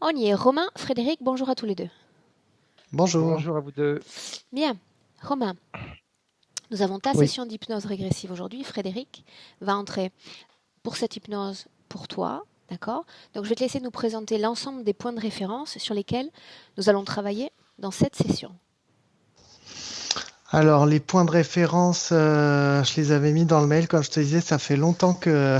On y est. Romain, Frédéric, bonjour à tous les deux. Bonjour. Bonjour à vous deux. Bien, Romain, nous avons ta Oui. session d'hypnose régressive aujourd'hui. Frédéric va entrer pour cette hypnose pour toi, d'accord? Donc je vais te laisser nous présenter l'ensemble des points de référence sur lesquels nous allons travailler dans cette session. Alors, les points de référence, je les avais mis dans le mail. Comme je te disais, ça fait longtemps que,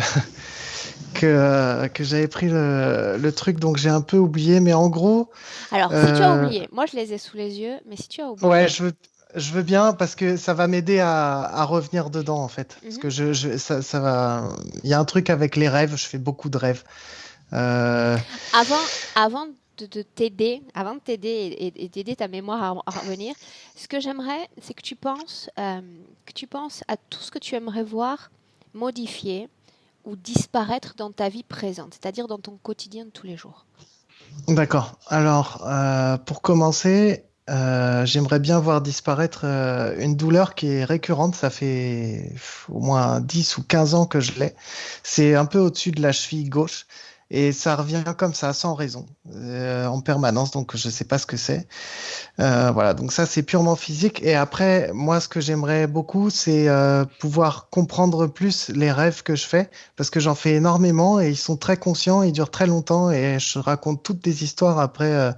que j'avais pris le truc, donc j'ai un peu oublié. Mais en gros, Alors, si tu as euh, oublié, moi je les ai sous les yeux, mais si tu as ouais, oublié, je veux bien parce que ça va m'aider à revenir dedans, en fait. Parce mhm. que ça va. Il y a un truc avec les rêves, je fais beaucoup de rêves. Euh, Avant de t'aider, avant de t'aider et d'aider ta mémoire à revenir, ce que j'aimerais, c'est que tu penses à tout ce que tu aimerais voir modifier ou disparaître dans ta vie présente, c'est-à-dire dans ton quotidien de tous les jours. D'accord. Alors, pour commencer, j'aimerais bien voir disparaître une douleur qui est récurrente. Ça fait au moins 10 ou 15 ans que je l'ai. C'est un peu au-dessus de la cheville gauche. Et ça revient comme ça, sans raison, en permanence. Donc, je ne sais pas ce que c'est. Voilà, donc ça, c'est purement physique. Et après, moi, ce que j'aimerais beaucoup, c'est pouvoir comprendre plus les rêves que je fais, parce que j'en fais énormément et ils sont très conscients, ils durent très longtemps et je raconte toutes des histoires après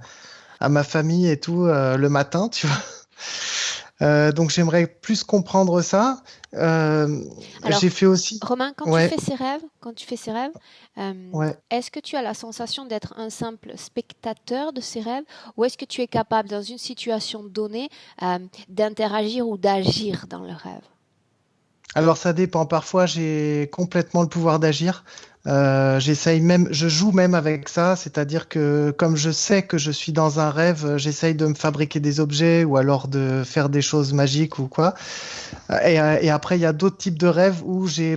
à ma famille et tout le matin, tu vois. Donc j'aimerais plus comprendre ça. Euh, j'ai Alors, fait aussi, Romain, ouais, quand tu fais ces rêves, ouais. est-ce que tu as la sensation d'être un simple spectateur de ces rêves ou est-ce que tu es capable, dans une situation donnée, d'interagir ou d'agir dans le rêve? Alors ça dépend. Parfois, j'ai complètement le pouvoir d'agir. J'essaye même, je joue même avec ça, c'est-à-dire que comme je sais que je suis dans un rêve, j'essaye de me fabriquer des objets ou alors de faire des choses magiques ou quoi. Et après, il y a d'autres types de rêves où j'ai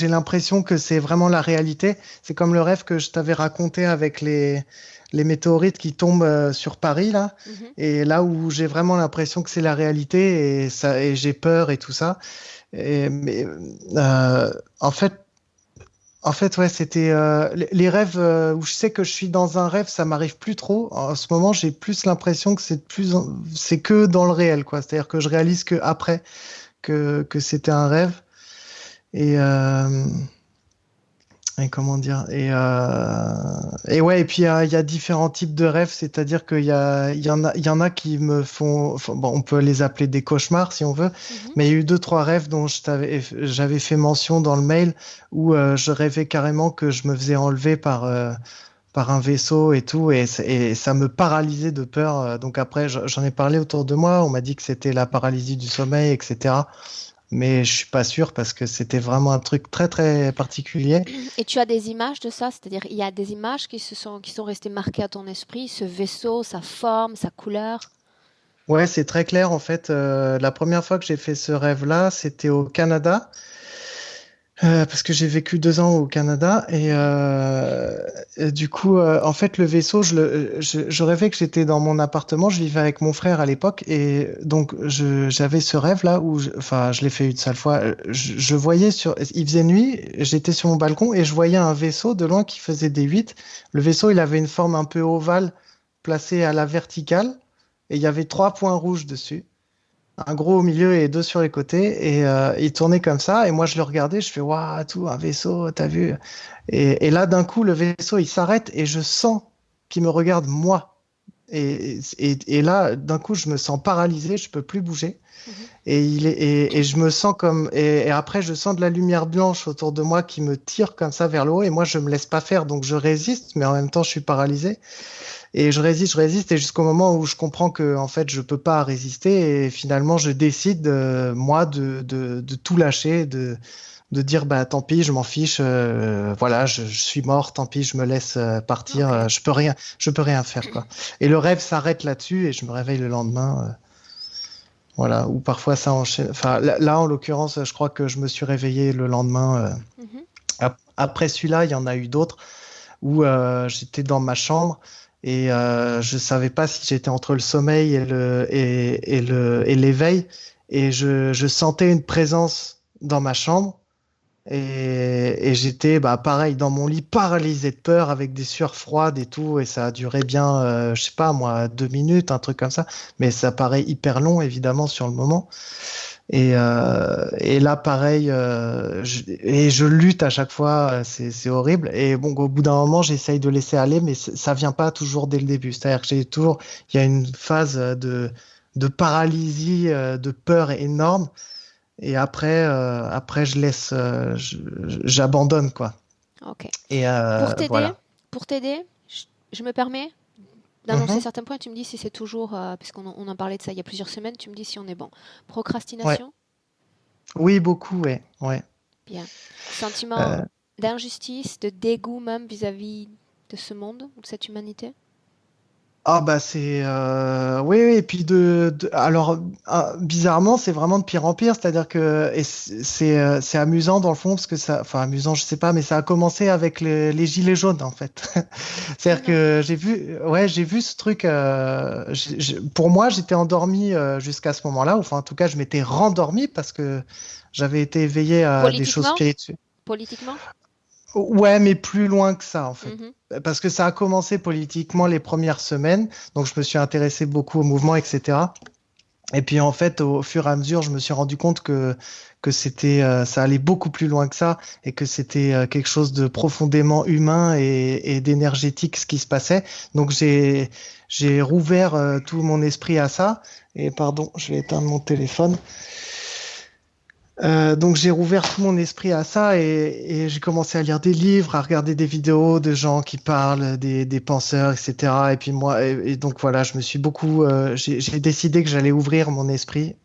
l'impression que c'est vraiment la réalité. C'est comme le rêve que je t'avais raconté avec les météorites qui tombent sur Paris là, Mhm. et là où j'ai vraiment l'impression que c'est la réalité et ça, et j'ai peur et tout ça. Mais en fait, ouais, c'était les rêves où je sais que je suis dans un rêve, ça m'arrive plus trop. En ce moment, j'ai plus l'impression que c'est que dans le réel, quoi. C'est-à-dire que je réalise que après que c'était un rêve et et comment dire et ouais, et puis il y a différents types de rêves, c'est-à-dire il y en a qui me font, enfin, bon, on peut les appeler des cauchemars si on veut, Mhm. mais il y a eu deux trois rêves dont j'avais fait mention dans le mail où je rêvais carrément que je me faisais enlever par un vaisseau et tout, et ça me paralysait de peur. Donc après, j'en ai parlé autour de moi, on m'a dit que c'était la paralysie du sommeil, etc. Mais je suis pas sûr parce que c'était vraiment un truc très très particulier. Et tu as des images de ça, c'est-à-dire il y a des images qui sont restées marquées à ton esprit, ce vaisseau, sa forme, sa couleur. Ouais, c'est très clair en fait. La première fois que j'ai fait ce rêve-là, c'était au Canada. Parce que j'ai vécu 2 ans au Canada Mhm. et du coup, en fait, le vaisseau, je rêvais que j'étais dans mon appartement. Je vivais avec mon frère à l'époque et donc j'avais ce rêve-là où, enfin, je l'ai fait une seule fois. Je voyais il faisait nuit, j'étais sur mon balcon et je voyais un vaisseau de loin qui faisait des 8. Le vaisseau, il avait une forme un peu ovale placée à la verticale et il y avait 3 points rouges dessus, un gros au milieu et deux sur les côtés, et il tournait comme ça, et moi je le regardais, je fais waouh, tout un vaisseau, t'as vu? Et là d'un coup le vaisseau il s'arrête et je sens qu'il me regarde moi, et là d'un coup je me sens paralysé, je peux plus bouger, Mhm. et je me sens comme, et après je sens de la lumière blanche autour de moi qui me tire comme ça vers le haut, et moi je me laisse pas faire, donc je résiste, mais en même temps je suis paralysé. Et je résiste, et jusqu'au moment où je comprends que en fait je peux pas résister, et finalement je décide moi de tout lâcher, de dire bah tant pis, je m'en fiche, voilà, je suis mort, tant pis, je me laisse partir, Ok. je peux rien faire quoi. Et le rêve s'arrête là-dessus et je me réveille le lendemain, voilà. Ou parfois ça enchaîne. Enfin là, en l'occurrence, je crois que je me suis réveillé le lendemain. Mhm. Après celui-là, il y en a eu d'autres où j'étais dans ma chambre et je savais pas si j'étais entre le sommeil et l'éveil, et je sentais une présence dans ma chambre Et j'étais bah, pareil dans mon lit, paralysé de peur, avec des sueurs froides et tout. Et ça a duré bien, je sais pas moi, 2 minutes, un truc comme ça. Mais ça paraît hyper long, évidemment, sur le moment. Et là, pareil, et je lutte à chaque fois, c'est horrible. Et bon, au bout d'un moment, j'essaye de laisser aller, mais ça vient pas toujours dès le début. C'est-à-dire que il y a une phase de paralysie, de peur énorme. Et après, j'abandonne, quoi. Ok. Et Pour t'aider, voilà. pour t'aider, je me permets d'annoncer Mhm. certains points. Tu me dis si c'est toujours, puisqu'on en parlait de ça il y a plusieurs semaines, tu me dis si on est bon. Ouais. Procrastination, Oui, beaucoup, ouais. Ouais. bien. Sentiment Euh, d'injustice, de dégoût même vis-à-vis de ce monde ou de cette humanité. Ah bah c'est oui, oui, et puis alors bizarrement c'est vraiment de pire en pire, c'est-à-dire que et c'est amusant dans le fond parce que ça, enfin amusant je sais pas, mais ça a commencé avec les gilets jaunes en fait. Ah C'est-à-dire non. que j'ai vu ce truc, pour moi j'étais endormi jusqu'à ce moment-là, enfin en tout cas je m'étais rendormi parce que j'avais été éveillé à des choses Politiquement? spirituelles. Politiquement? Ouais, mais plus loin que ça, en fait. Mhm. Parce que ça a commencé politiquement les premières semaines, donc je me suis intéressé beaucoup au mouvement, etc. Et puis en fait, au fur et à mesure, je me suis rendu compte que ça allait beaucoup plus loin que ça, et que c'était quelque chose de profondément humain et d'énergétique ce qui se passait. Donc j'ai rouvert tout mon esprit à ça. Et pardon, je vais éteindre mon téléphone. Donc j'ai rouvert tout mon esprit à ça et j'ai commencé à lire des livres, à regarder des vidéos de gens qui parlent, des penseurs, etc. Et puis moi, et donc voilà, je me suis beaucoup, j'ai décidé que j'allais ouvrir mon esprit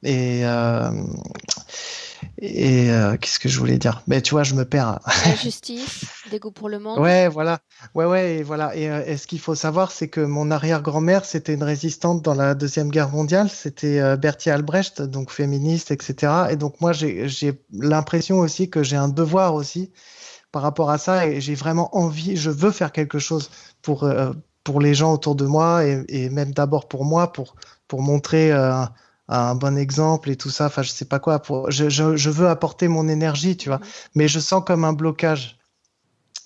qu'est-ce que je voulais dire? Mais tu vois, je me perds. Injustice, dégoût pour le monde. Ouais, voilà. Ouais, ouais, et voilà. Et ce qu'il faut savoir, c'est que mon arrière-grand-mère, c'était une résistante dans la Deuxième Guerre mondiale. C'était Bertie Albrecht, donc féministe, etc. Et donc moi, j'ai l'impression aussi que j'ai un devoir aussi par rapport à ça, et j'ai vraiment envie, je veux faire quelque chose pour, euh, pour les gens autour de moi, et même d'abord pour moi, pour montrer un bon exemple et tout ça. Enfin, je sais pas quoi. Je veux apporter mon énergie, tu vois. Mhm. Mais je sens comme un blocage.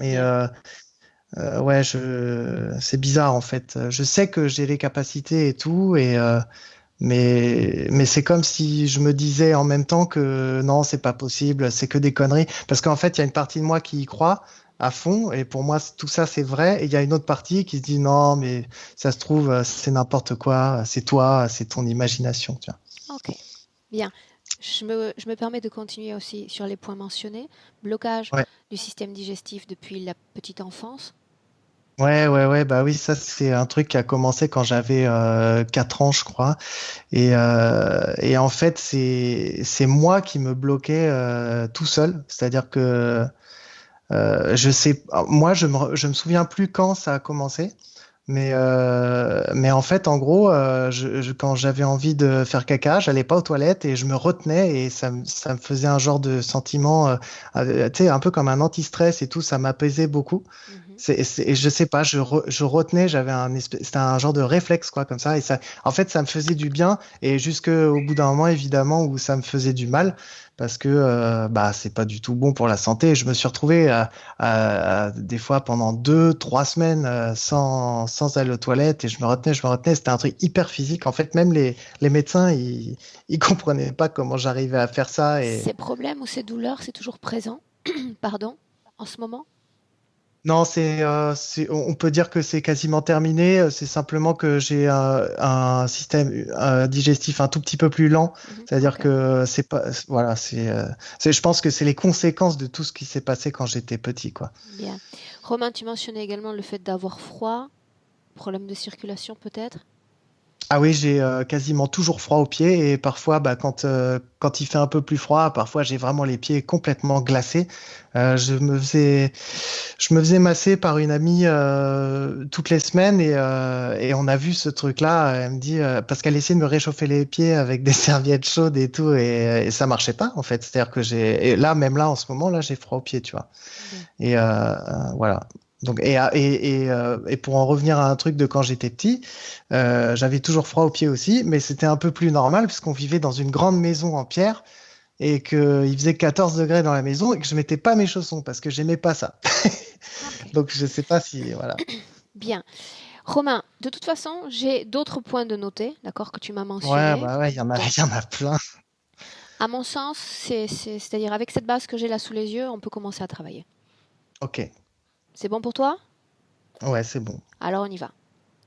Et Bien. ouais, c'est bizarre en fait. Je sais que j'ai les capacités et tout, mais c'est comme si je me disais en même temps que non, c'est pas possible, c'est que des conneries. Parce qu'en fait, il y a une partie de moi qui y croit à fond, et pour moi, tout ça c'est vrai. Et il y a une autre partie qui se dit non, mais ça se trouve, c'est n'importe quoi, c'est toi, c'est ton imagination, tu vois. Ok. Bien. Je me permets de continuer aussi sur les points mentionnés. Blocage Ouais. du système digestif depuis la petite enfance. Ouais, ouais, ouais, bah oui, ça c'est un truc qui a commencé quand j'avais 4 ans, je crois. Et en fait, c'est moi qui me bloquais tout seul. C'est-à-dire que je sais, moi, je me souviens plus quand ça a commencé. Mais en fait, en gros, quand j'avais envie de faire caca, j'allais pas aux toilettes et je me retenais, et ça me faisait un genre de sentiment, tu sais, un peu comme un anti-stress et tout, ça m'apaisait beaucoup. Mhm. Et je sais pas, je retenais, c'était un genre de réflexe, quoi, comme ça. Et ça, en fait, ça me faisait du bien, et jusqu'au bout d'un moment, évidemment, où ça me faisait du mal, parce que bah, c'est pas du tout bon pour la santé. Et je me suis retrouvé des fois pendant 2, 3 semaines sans aller aux toilettes, et je me retenais. C'était un truc hyper physique. En fait, même les médecins, ils comprenaient pas comment j'arrivais à faire ça. Ces problèmes ou ces douleurs, c'est toujours présent, pardon, en ce moment? Non, on peut dire que c'est quasiment terminé. C'est simplement que j'ai un système digestif un tout petit peu plus lent. Mhm. C'est-à-dire Ok, que c'est pas, voilà, je pense que c'est les conséquences de tout ce qui s'est passé quand j'étais petit, quoi. bien. Romain, tu mentionnais également le fait d'avoir froid, problème de circulation peut-être? Ah oui, j'ai quasiment toujours froid aux pieds, et parfois, bah, quand il fait un peu plus froid, parfois j'ai vraiment les pieds complètement glacés. Je me faisais masser par une amie toutes les semaines, et on a vu ce truc-là. Elle me dit, parce qu'elle essayait de me réchauffer les pieds avec des serviettes chaudes et tout, et ça marchait pas en fait. C'est-à-dire que et là, même là, en ce moment, là, j'ai froid aux pieds, tu vois. Bien. Voilà. Donc, et pour en revenir à un truc de quand j'étais petit, j'avais toujours froid aux pieds aussi, mais c'était un peu plus normal puisqu'on vivait dans une grande maison en pierre. et qu'il faisait 14 degrés dans la maison et que je mettais pas mes chaussons parce que j'aimais pas ça. Ok. Donc je sais pas si voilà. Bien. Romain, de toute façon, j'ai d'autres points de noter, d'accord, que tu m'as Ouais, mentionnés. bah ouais, il Donc, y en a plein. à mon sens, c'est-à-dire avec cette base que j'ai là sous les yeux, on peut commencer à travailler. Ok, C'est bon pour toi? ouais, c'est bon. Alors on y va.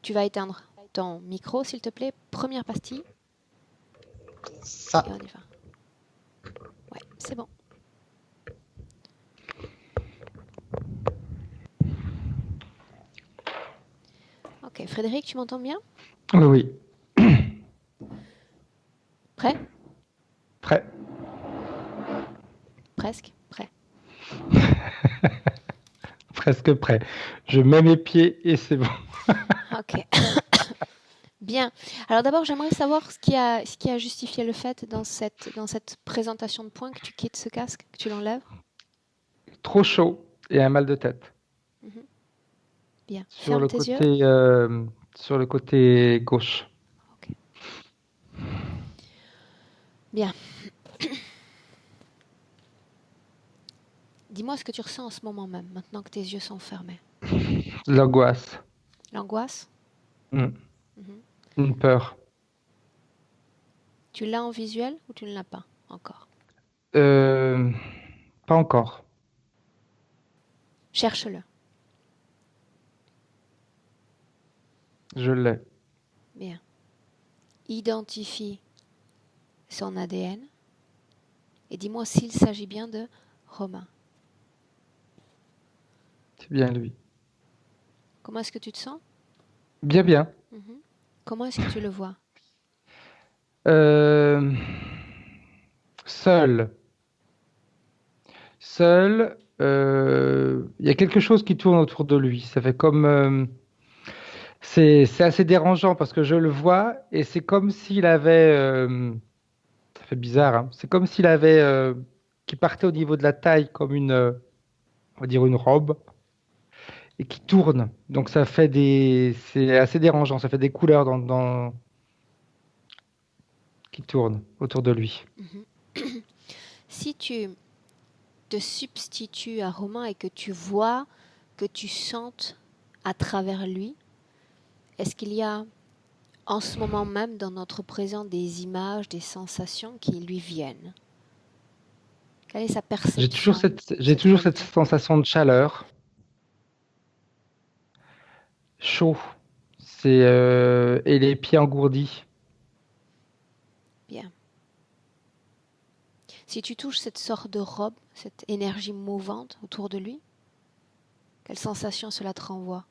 Tu vas éteindre ton micro, s'il te plaît. Première pastille, et Ça, on y va. Ouais, c'est bon. Ok, Frédéric, tu m'entends bien? Oui, oui. Prêt? Prêt. Presque? Prêt. Presque prêt. Je mets mes pieds et c'est bon. Ok. Bien. Alors d'abord, j'aimerais savoir ce qui a justifié le fait dans cette présentation de points que tu quittes ce casque, que tu l'enlèves. Trop chaud et un mal de tête. Mhm. Bien. Sur Ferme le tes yeux. côté, euh, sur le côté gauche. Ok. Bien. Dis-moi ce que tu ressens en ce moment même, maintenant que tes yeux sont fermés. L'angoisse. L'angoisse? Mm. Mhm. Une peur. Tu l'as en visuel ou tu ne l'as pas encore? Euh, Pas encore. Cherche-le. Je l'ai. Bien. Identifie son ADN et dis-moi s'il s'agit bien de Romain. C'est bien lui. Comment est-ce que tu te sens? Bien, bien. Mhm. Comment est-ce que tu le vois? Euh, Seul. Seul. Il y a quelque chose qui tourne autour de lui. Ça fait comme. C'est assez dérangeant parce que je le vois et c'est comme s'il avait. Ça fait bizarre, hein. C'est comme s'il avait. Qui partait au niveau de la taille comme une. On va dire une robe et qui tourne. Donc ça fait des. C'est assez dérangeant. Ça fait des couleurs qui tournent autour de lui. Mhm. Si tu te substitues à Romain et que tu vois, que tu sentes à travers lui, est-ce qu'il y a en ce moment même dans notre présent des images, des sensations qui lui viennent? Quelle est sa perception de J'ai cette toujours cette réalité? sensation de chaleur, chaud. Et les pieds engourdis. Bien. Si tu touches cette sorte de robe, cette énergie mouvante autour de lui, quelle sensation cela te renvoie?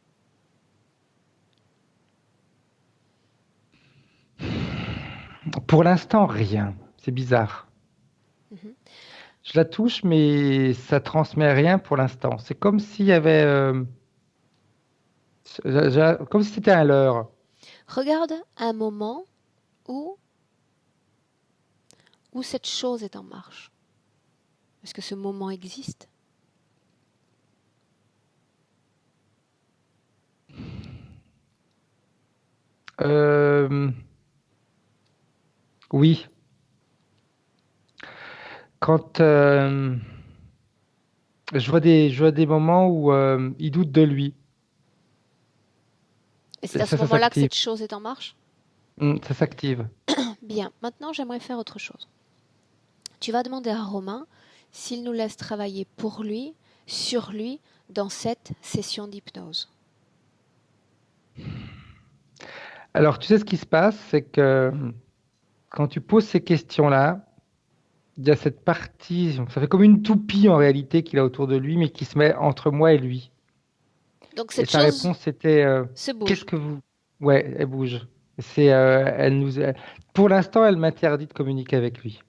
Pour l'instant, rien. C'est bizarre. Mhm. Je la touche, mais ça transmet rien pour l'instant. C'est comme s'il y avait, comme si c'était un leurre. Regarde un moment où, où cette chose est en marche. Est-ce que ce moment existe? Euh, oui, quand je vois des moments où il doute de lui. Et c'est à ce Ça moment-là que s'active. cette chose est en marche? Ça s'active. Bien, maintenant j'aimerais faire autre chose. Tu vas demander à Romain s'il nous laisse travailler pour lui, sur lui, dans cette session d'hypnose. Alors, tu sais ce qui se passe, c'est que quand tu poses ces questions-là, il y a cette partie, ça fait comme une toupie en réalité qu'il a autour de lui, mais qui se met entre moi et lui. Donc Et cette sa chose réponse, c'était se qu'est-ce bouge. que vous. Ouais, elle bouge. Pour l'instant, elle m'interdit de communiquer avec lui.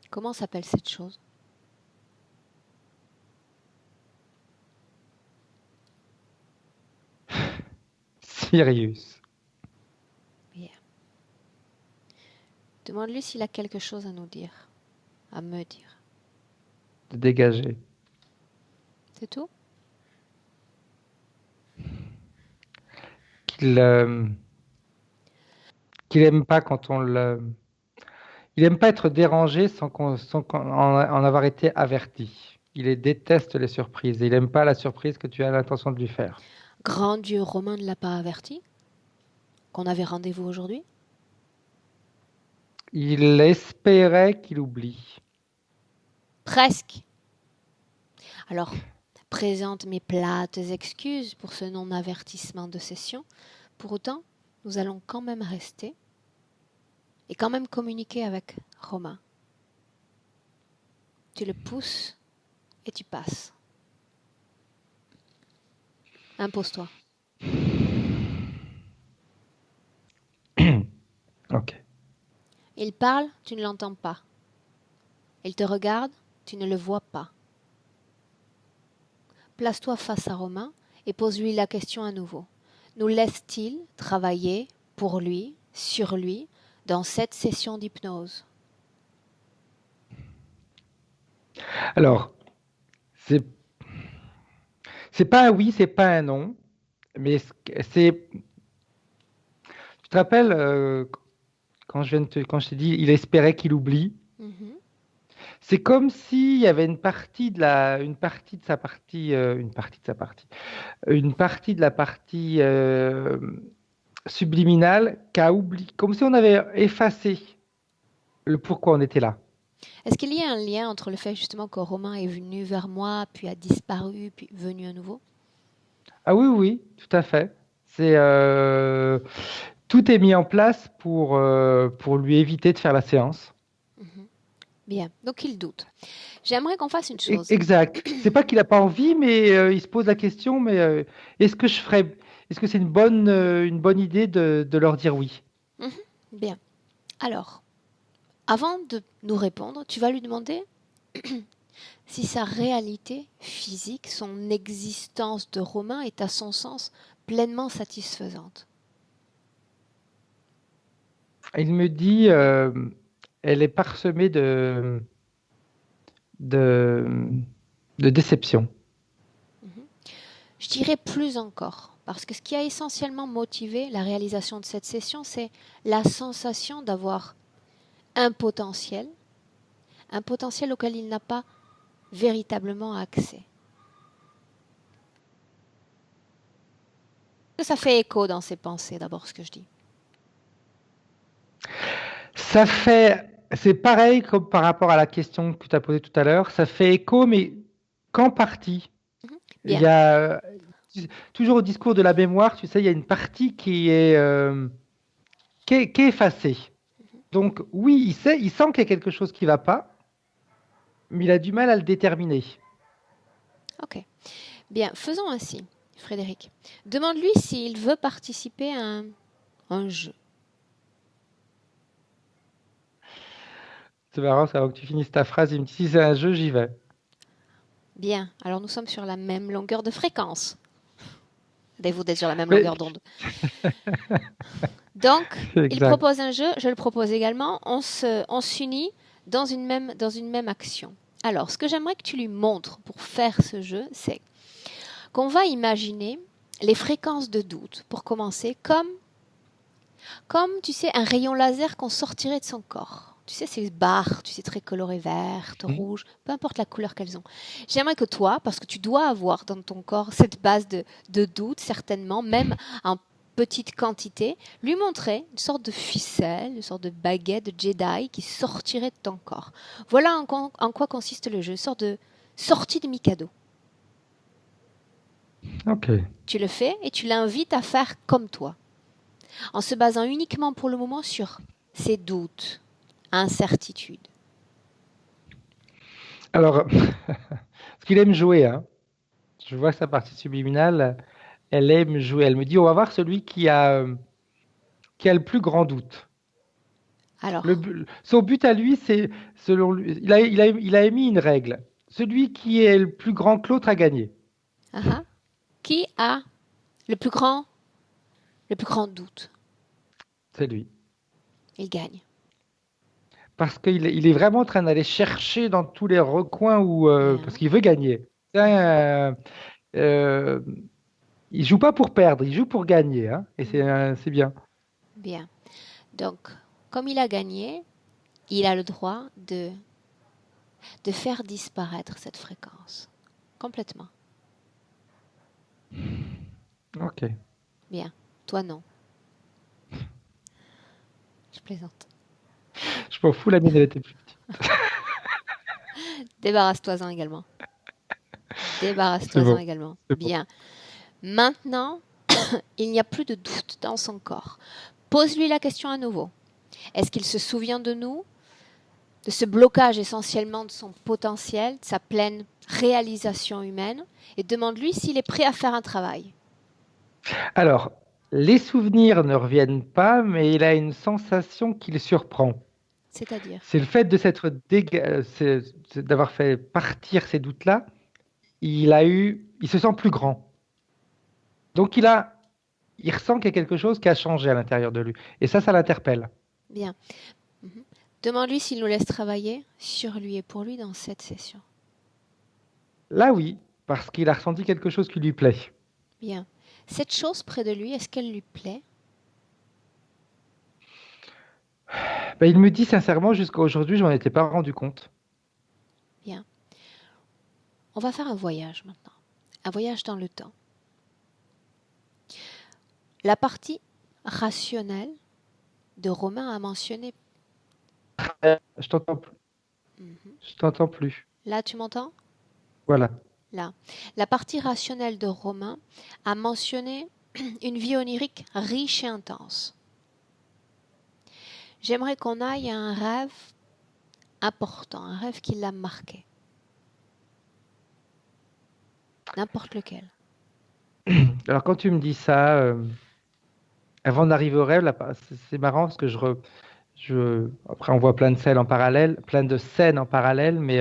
Comment s'appelle cette chose? Sirius, Bien. Demande-lui s'il a quelque chose à nous dire, à me dire. de dégager. C'est tout? Qu'il qu'il aime pas quand on le... Il aime pas être dérangé sans en avoir été averti. Déteste les surprises. Il aime pas la surprise que tu as l'intention de lui faire. Grand Dieu romain ne l'a pas averti qu'on avait rendez-vous aujourd'hui? Il espérait qu'il oublie. Presque. Alors, présente mes plates excuses pour ce non-avertissement de session. Pour autant, nous allons quand même rester et quand même communiquer avec Romain. Tu le pousses et tu passes. Impose-toi. Ok. Il parle, tu ne l'entends pas. Il te regarde, tu ne le vois pas. Place-toi face à Romain et pose-lui la question à nouveau. Nous laisse-t-il travailler pour lui, sur lui, dans cette session d'hypnose? Alors, c'est c'est pas un oui, c'est pas un non, mais c'est. Tu te rappelles quand je t'ai dit, il espérait qu'il oublie. Mhm. C'est comme s'il y avait une partie de sa partie, une partie de la partie subliminale qu'a oublié, comme si on avait effacé le pourquoi on était là. Est-ce qu'il y a un lien entre le fait justement que Romain est venu vers moi, puis a disparu, puis venu à nouveau? Ah oui, oui, tout à fait. C'est tout est mis en place pour lui éviter de faire la séance. Mhm. Bien, donc il doute. J'aimerais qu'on fasse une chose. Exact. C'est pas qu'il n'a pas envie, mais il se pose la question, mais est-ce que est-ce que c'est une bonne idée de leur dire oui? Mhm. Bien. Alors, avant de nous répondre, tu vas lui demander si sa réalité physique, son existence de Romain est à son sens pleinement satisfaisante. Il me dit, elle est parsemée de, de déception. Je dirais plus encore, parce que ce qui a essentiellement motivé la réalisation de cette session, c'est la sensation d'avoir un potentiel auquel il n'a pas véritablement accès. Ça fait écho dans ses pensées, d'abord, ce que je dis. C'est pareil comme par rapport à la question que tu as posée tout à l'heure, ça fait écho, mais qu'en partie. Il Bien. y a toujours au discours de la mémoire, tu sais, il y a une partie qui est effacée. Donc oui, il sent qu'il y a quelque chose qui ne va pas, mais il a du mal à le déterminer. Ok. Bien, faisons ainsi, Frédéric. Demande-lui s'il veut participer à un jeu. C'est marrant, c'est avant que tu finisses ta phrase, il me dit si c'est un jeu, j'y vais. Bien, alors nous sommes sur la même longueur de fréquence. Avez-vous d'être sur la même Mais- longueur d'onde? Donc, il Exact. propose un jeu, je le propose également. On s'unit dans une même action. Alors, ce que j'aimerais que tu lui montres pour faire ce jeu, c'est qu'on va imaginer les fréquences de doute, pour commencer, comme tu sais, un rayon laser qu'on sortirait de son corps. Tu sais, ces barres, tu sais, très colorées, vertes, rouges, peu importe la couleur qu'elles ont. J'aimerais que toi, parce que tu dois avoir dans ton corps cette base de doute, certainement, même en petite quantité, lui montrer une sorte de ficelle, une sorte de baguette de Jedi qui sortirait de ton corps. Voilà en quoi consiste le jeu, une sorte de sortie de Mikado. Ok. Tu le fais et tu l'invites à faire comme toi, en se basant uniquement pour le moment sur ses doutes, incertitudes. Alors, parce qu'il aime jouer, hein. Je vois que sa partie subliminale, elle aime jouer. Elle me dit, on va voir celui qui a le plus grand doute. Alors, Son but à lui, c'est, selon lui, il a émis une règle. Celui qui est le plus grand que l'autre a gagné. qui a le plus grand doute? C'est lui. Il gagne. Parce qu'il est vraiment en train d'aller chercher dans tous les recoins parce qu'il veut gagner. Euh, il joue pas pour perdre, il joue pour gagner, hein, et c'est bien. Bien. Donc, comme il a gagné, il a le droit de faire disparaître cette fréquence. Complètement. Ok. Bien. Toi, non. Je plaisante. Je m'en fous, la mienne, elle était plus petite. Débarrasse-toi-en également. C'est Débarrasse-toi-en bon. également. C'est bon. Bien. Maintenant, il n'y a plus de doute dans son corps. Pose-lui la question à nouveau. Est-ce qu'il se souvient de nous, de ce blocage essentiellement de son potentiel, de sa pleine réalisation humaine, et demande-lui s'il est prêt à faire un travail. Alors, les souvenirs ne reviennent pas, mais il a une sensation qui le surprend. C'est-à-dire, C'est le fait de d'avoir fait partir ces doutes-là. Il se sent plus grand. Donc il ressent qu'il y a quelque chose qui a changé à l'intérieur de lui. Et ça l'interpelle. bien. Mhm. Demande-lui s'il nous laisse travailler sur lui et pour lui dans cette session. Là, oui, parce qu'il a ressenti quelque chose qui lui plaît. Bien. Cette chose près de lui, est-ce qu'elle lui plaît? Ben, il me dit sincèrement, jusqu'à aujourd'hui, je m'en étais pas rendu compte. Bien. On va faire un voyage maintenant. Un voyage dans le temps. La partie rationnelle de Romain a mentionné. Je t'entends plus. Mhm. Je t'entends plus. Là, tu m'entends? Voilà. Là. La partie rationnelle de Romain a mentionné une vie onirique riche et intense. J'aimerais qu'on aille à un rêve important, un rêve qui l'a marqué. N'importe lequel. Alors, quand tu me dis ça, avant d'arriver au rêve, là, c'est marrant parce que après, on voit plein de scènes en parallèle, mais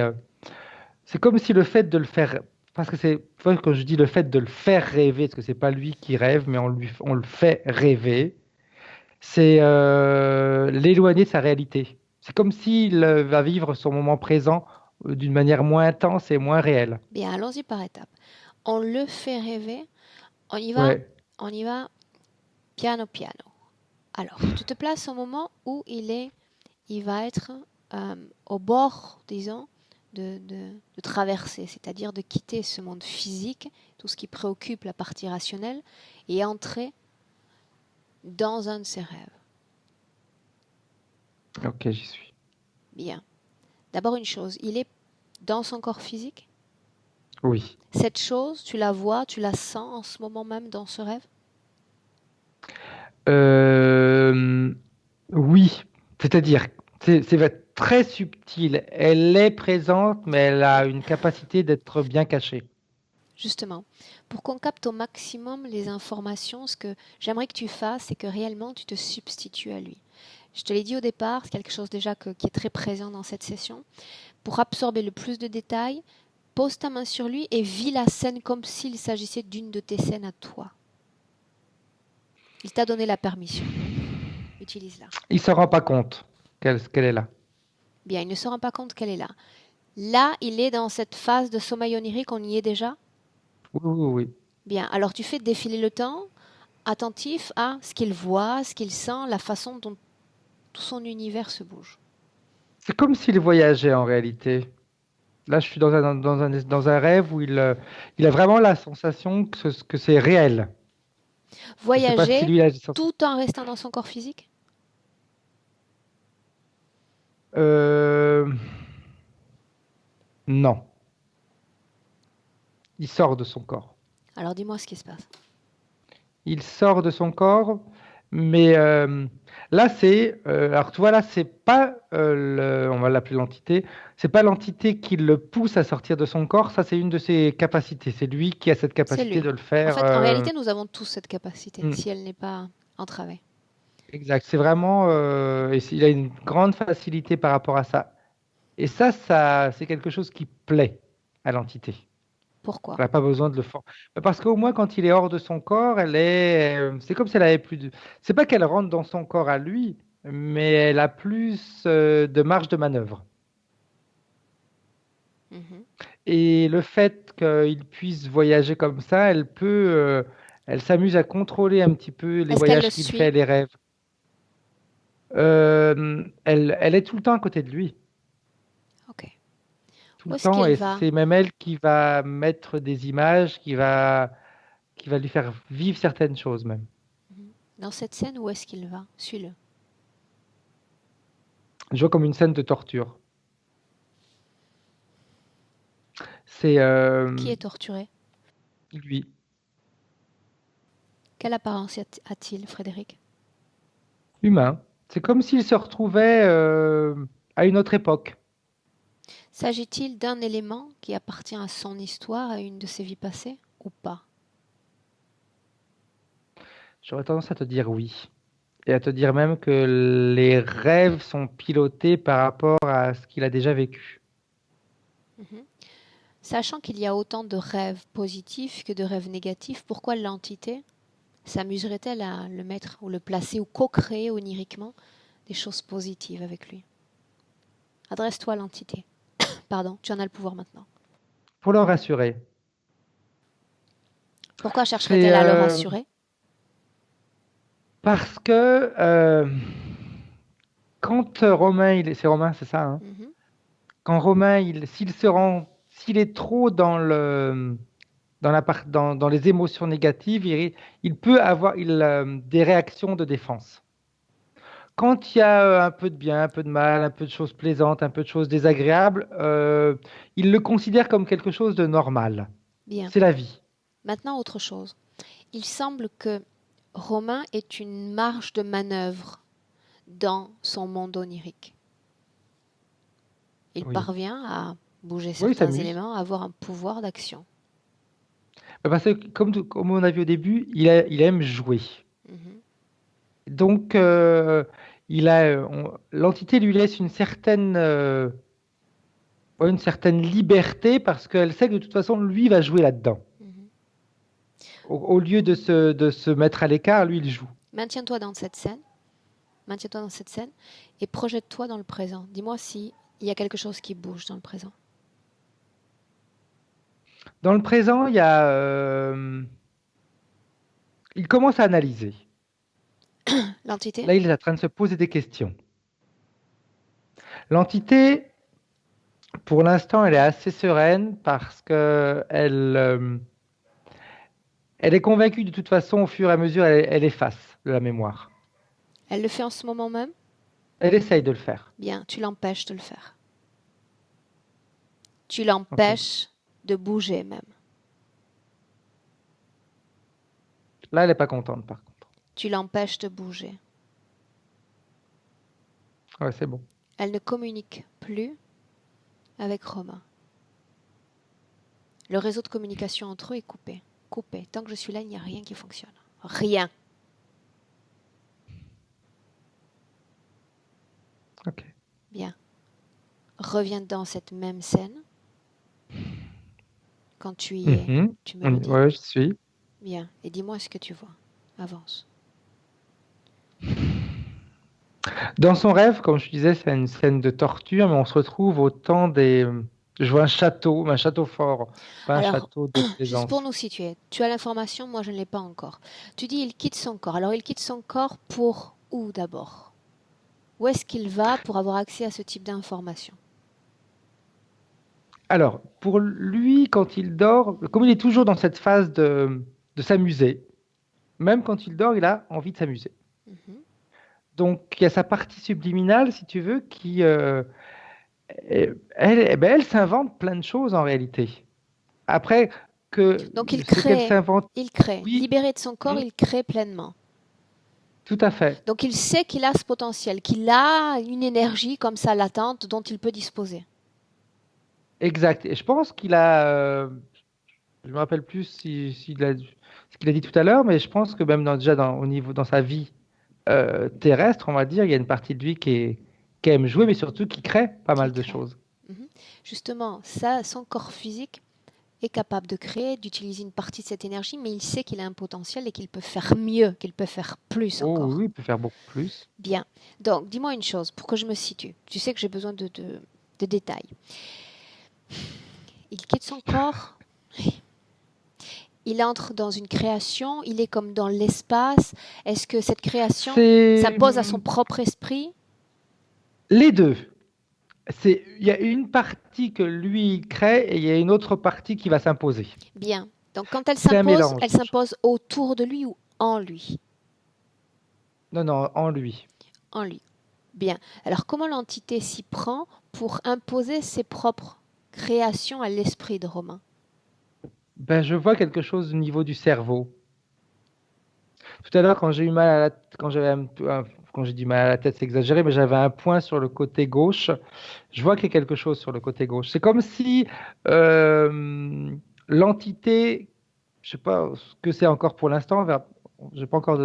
c'est comme si le fait de le faire, parce que quand je dis le fait de le faire rêver, parce que c'est pas lui qui rêve, mais on le fait rêver, c'est l'éloigner de sa réalité. C'est comme s'il va vivre son moment présent d'une manière moins intense et moins réelle. Bien, allons-y par étapes. On le fait rêver. On y va, Ouais. on y va piano piano. Alors, tu te places au moment où il va être au bord, disons, de traverser, c'est-à-dire de quitter ce monde physique, tout ce qui préoccupe la partie rationnelle, et entrer dans un de ses rêves. Ok, j'y suis. Bien. D'abord une chose, il est dans son corps physique. Oui. Cette chose, tu la vois, tu la sens en ce moment même dans ce rêve? Euh, oui, c'est-à-dire, c'est très subtil. Elle est présente, mais elle a une capacité d'être bien cachée. Justement, pour qu'on capte au maximum les informations, ce que j'aimerais que tu fasses, c'est que réellement tu te substitues à lui. Je te l'ai dit au départ, c'est quelque chose déjà qui est très présent dans cette session. Pour absorber le plus de détails, pose ta main sur lui et vis la scène comme s'il s'agissait d'une de tes scènes à toi. Il t'a donné la permission. Utilise-la. Il se rend pas compte qu'elle est là. Bien, il ne se rend pas compte qu'elle est là. Là, il est dans cette phase de sommeil onirique, on y est déjà? Oui, oui, oui. Bien, alors tu fais défiler le temps, attentif à ce qu'il voit, ce qu'il sent, la façon dont tout son univers se bouge. C'est comme s'il voyageait en réalité. Là, je suis dans un rêve où il a vraiment la sensation que c'est réel. Je sais pas si Voyager lui a... tout en restant dans son corps physique? Euh, non, il sort de son corps. Alors dis-moi ce qui se passe. Il sort de son corps, mais là, alors tu vois, là, c'est pas, on va l'appeler l'entité, c'est pas l'entité qui le pousse à sortir de son corps, ça, c'est une de ses capacités. C'est lui qui a cette C'est capacité lui. de le En faire. fait, en réalité, nous avons tous cette capacité, Hmm, si elle n'est pas entravée. exact, c'est vraiment, il a une grande facilité par rapport à ça. Et c'est quelque chose qui plaît à l'entité. Pourquoi? Elle n'a pas besoin de le forcer. Parce qu'au moins, quand il est hors de son corps, c'est comme si elle avait plus de. C'est pas qu'elle rentre dans son corps à lui, mais elle a plus de marge de manœuvre. Mhm. Et le fait qu'il puisse voyager comme ça, elle s'amuse à contrôler un petit peu les Est-ce qu'elle le voyages qu'il fait, suit? les rêves. Elle est tout le temps à côté de lui, Ok. tout Où le est-ce temps, qu'il et va? c'est même elle qui va mettre des images, qui va lui faire vivre certaines choses même. Mhm. Dans cette scène, où est-ce qu'il va? Suis-le. Je vois comme une scène de torture. C'est Qui est torturé? lui, Quelle apparence a-t-il, Frédéric? humain. C'est comme s'il se retrouvait à une autre époque. S'agit-il d'un élément qui appartient à son histoire, à une de ses vies passées, ou pas? J'aurais tendance à te dire oui. Et à te dire même que les rêves sont pilotés par rapport à ce qu'il a déjà vécu. Mhm. Sachant qu'il y a autant de rêves positifs que de rêves négatifs, pourquoi l'entité s'amuserait-elle à le mettre ou le placer ou co-créer oniriquement des choses positives avec lui? Adresse-toi à l'entité. Pardon, tu en as le pouvoir maintenant. Pour le rassurer, Pourquoi c'est chercherait-elle à le rassurer? parce que quand Romain, c'est Romain, c'est ça, hein. Mhm. Quand Romain, s'il est trop dans les émotions négatives, il peut avoir des réactions de défense. Quand il y a un peu de bien, un peu de mal, un peu de choses plaisantes, un peu de choses désagréables, il le considère comme quelque chose de normal. Bien. C'est la vie. Maintenant, autre chose. Il semble que Romain ait une marge de manœuvre dans son monde onirique. Il Oui. parvient à bouger Oui, il certains s'amuse. éléments, à avoir un pouvoir d'action. Parce que, comme on a vu au début, il aime jouer. Mhm. Donc, l'entité lui laisse une certaine liberté parce qu'elle sait que de toute façon, lui va jouer là-dedans. Mhm. Au lieu de se mettre à l'écart, lui, il joue. Maintiens-toi dans cette scène. Maintiens-toi dans cette scène et projette-toi dans le présent. Dis-moi si il y a quelque chose qui bouge dans le présent. Dans le présent, il commence à analyser. L'entité? Là, il est en train de se poser des questions. L'entité, pour l'instant, elle est assez sereine parce que elle est convaincue de toute façon, au fur et à mesure, elle efface de la mémoire. Elle le fait en ce moment même? Elle essaye de le faire. Bien, tu l'empêches de le faire. Tu Ok. l'empêches de bouger même. Là, elle n'est pas contente, par contre. Tu l'empêches de bouger. Ouais, c'est bon. Elle ne communique plus avec Romain. Le réseau de communication entre eux est coupé. Coupé. Tant que je suis là, il n'y a rien qui fonctionne. Rien. Ok. Bien. Reviens dans cette même scène. Quand tu y es, Mhm. tu me le dis. Ouais, je suis. Bien. Et dis-moi ce que tu vois. Avance. Dans son rêve, comme je disais, c'est une scène de torture, mais on se retrouve au temps des. Je vois un château fort, pas un Alors, château de juste pour plaisance. nous situer, tu as l'information, moi je ne l'ai pas encore. Tu dis il quitte son corps. Alors il quitte son corps pour où d'abord? Où est-ce qu'il va pour avoir accès à ce type d'information? Alors, pour lui, quand il dort, comme il est toujours dans cette phase de s'amuser, même quand il dort, il a envie de s'amuser. Mhm. Donc, il y a sa partie subliminale, si tu veux, qui, elle s'invente plein de choses en réalité. Après, Donc ce qu'elle s'invente, il crée. oui, Libéré de son corps, hmm, il crée pleinement. tout à fait, Donc il sait qu'il a ce potentiel, qu'il a une énergie comme ça latente dont il peut disposer. exact. Et je pense qu'il a, je me rappelle plus ce qu'il a dit tout à l'heure, mais je pense que même au niveau, dans sa vie terrestre, on va dire, il y a une partie de lui qui aime jouer, mais surtout qui crée pas Qui mal de crée. choses. Mhm. Justement, ça, son corps physique est capable de créer, d'utiliser une partie de cette énergie, mais il sait qu'il a un potentiel et qu'il peut faire mieux, qu'il peut faire plus Oh encore. oui, il peut faire beaucoup plus. Bien. Donc, dis-moi une chose pour que je me situe. Tu sais que j'ai besoin de détails. Il quitte son corps. Il entre dans une création, il est comme dans l'espace. Est-ce que cette création C'est s'impose à son propre esprit? les deux. Il y a une partie que lui il crée et il y a une autre partie qui va s'imposer. Bien. Donc quand C'est un mélange. elle s'impose autour de lui ou en lui? Non, non, en lui. En lui. Bien. Alors comment l'entité s'y prend pour imposer ses propres créations à l'esprit de Romain? Ben, je vois quelque chose au niveau du cerveau. Tout à l'heure, quand j'ai eu mal à quand j'avais quand j'ai dit mal à la tête, c'est exagéré, mais j'avais un point sur le côté gauche. Je vois qu'il y a quelque chose sur le côté gauche. C'est comme si l'entité, je sais pas ce que c'est encore pour l'instant, j'ai pas encore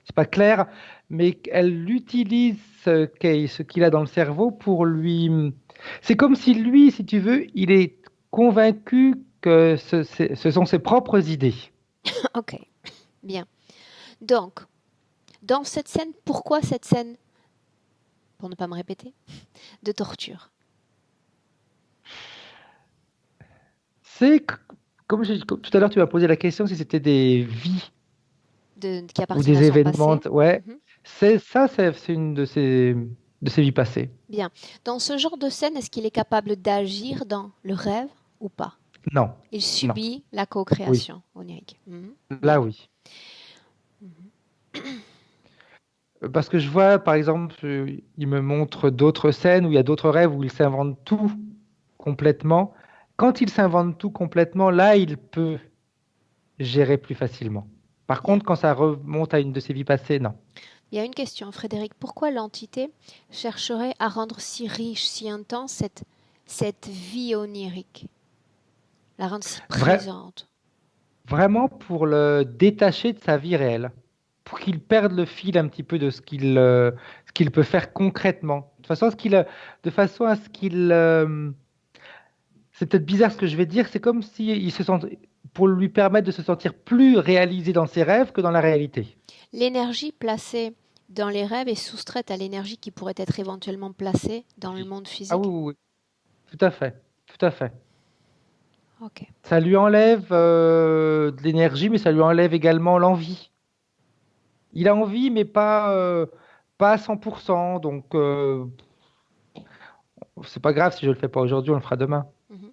c'est pas clair, mais elle utilise ce qu'il a dans le cerveau pour lui. C'est comme si lui, si tu veux, il est convaincu que ce sont ses propres idées. Ok. Bien. Donc, dans cette scène, pourquoi cette scène, pour ne pas me répéter, de torture? C'est comme tout à l'heure, tu m'as posé la question si c'était des vies Qui ou appartiennent à des son événements. passé? Ouais, Mhm. c'est une de ses vies passées. Bien. Dans ce genre de scène, est-ce qu'il est capable d'agir dans le rêve ou pas? Non, Il non, subit la oui, co-création onirique. Mhm. là Bien. oui. Parce que je vois, par exemple, il me montre d'autres scènes où il y a d'autres rêves où il s'invente tout complètement. Quand il s'invente tout complètement, là, il peut gérer plus facilement. Par Bien. contre, quand ça remonte à une de ses vies passées, non. Il y a une question, Frédéric. Pourquoi l'entité chercherait à rendre si riche, si intense cette vie onirique? La rendre si Vrai, présente? Vraiment pour le détacher de sa vie réelle, pour qu'il perde le fil un petit peu de ce qu'il peut faire concrètement, de façon à ce qu'il, c'est peut-être bizarre ce que je vais dire, c'est comme si il se sent, pour lui permettre de se sentir plus réalisé dans ses rêves que dans la réalité. L'énergie placée dans les rêves est soustraite à l'énergie qui pourrait être éventuellement placée dans le Oui. monde Ah oui, physique? oui, oui, tout à fait, tout à fait. Ok. Ça lui enlève de l'énergie, mais ça lui enlève également l'envie. Il a envie, mais pas à 100%. Donc, c'est pas grave si je le fais pas aujourd'hui, on le fera demain. Mhm.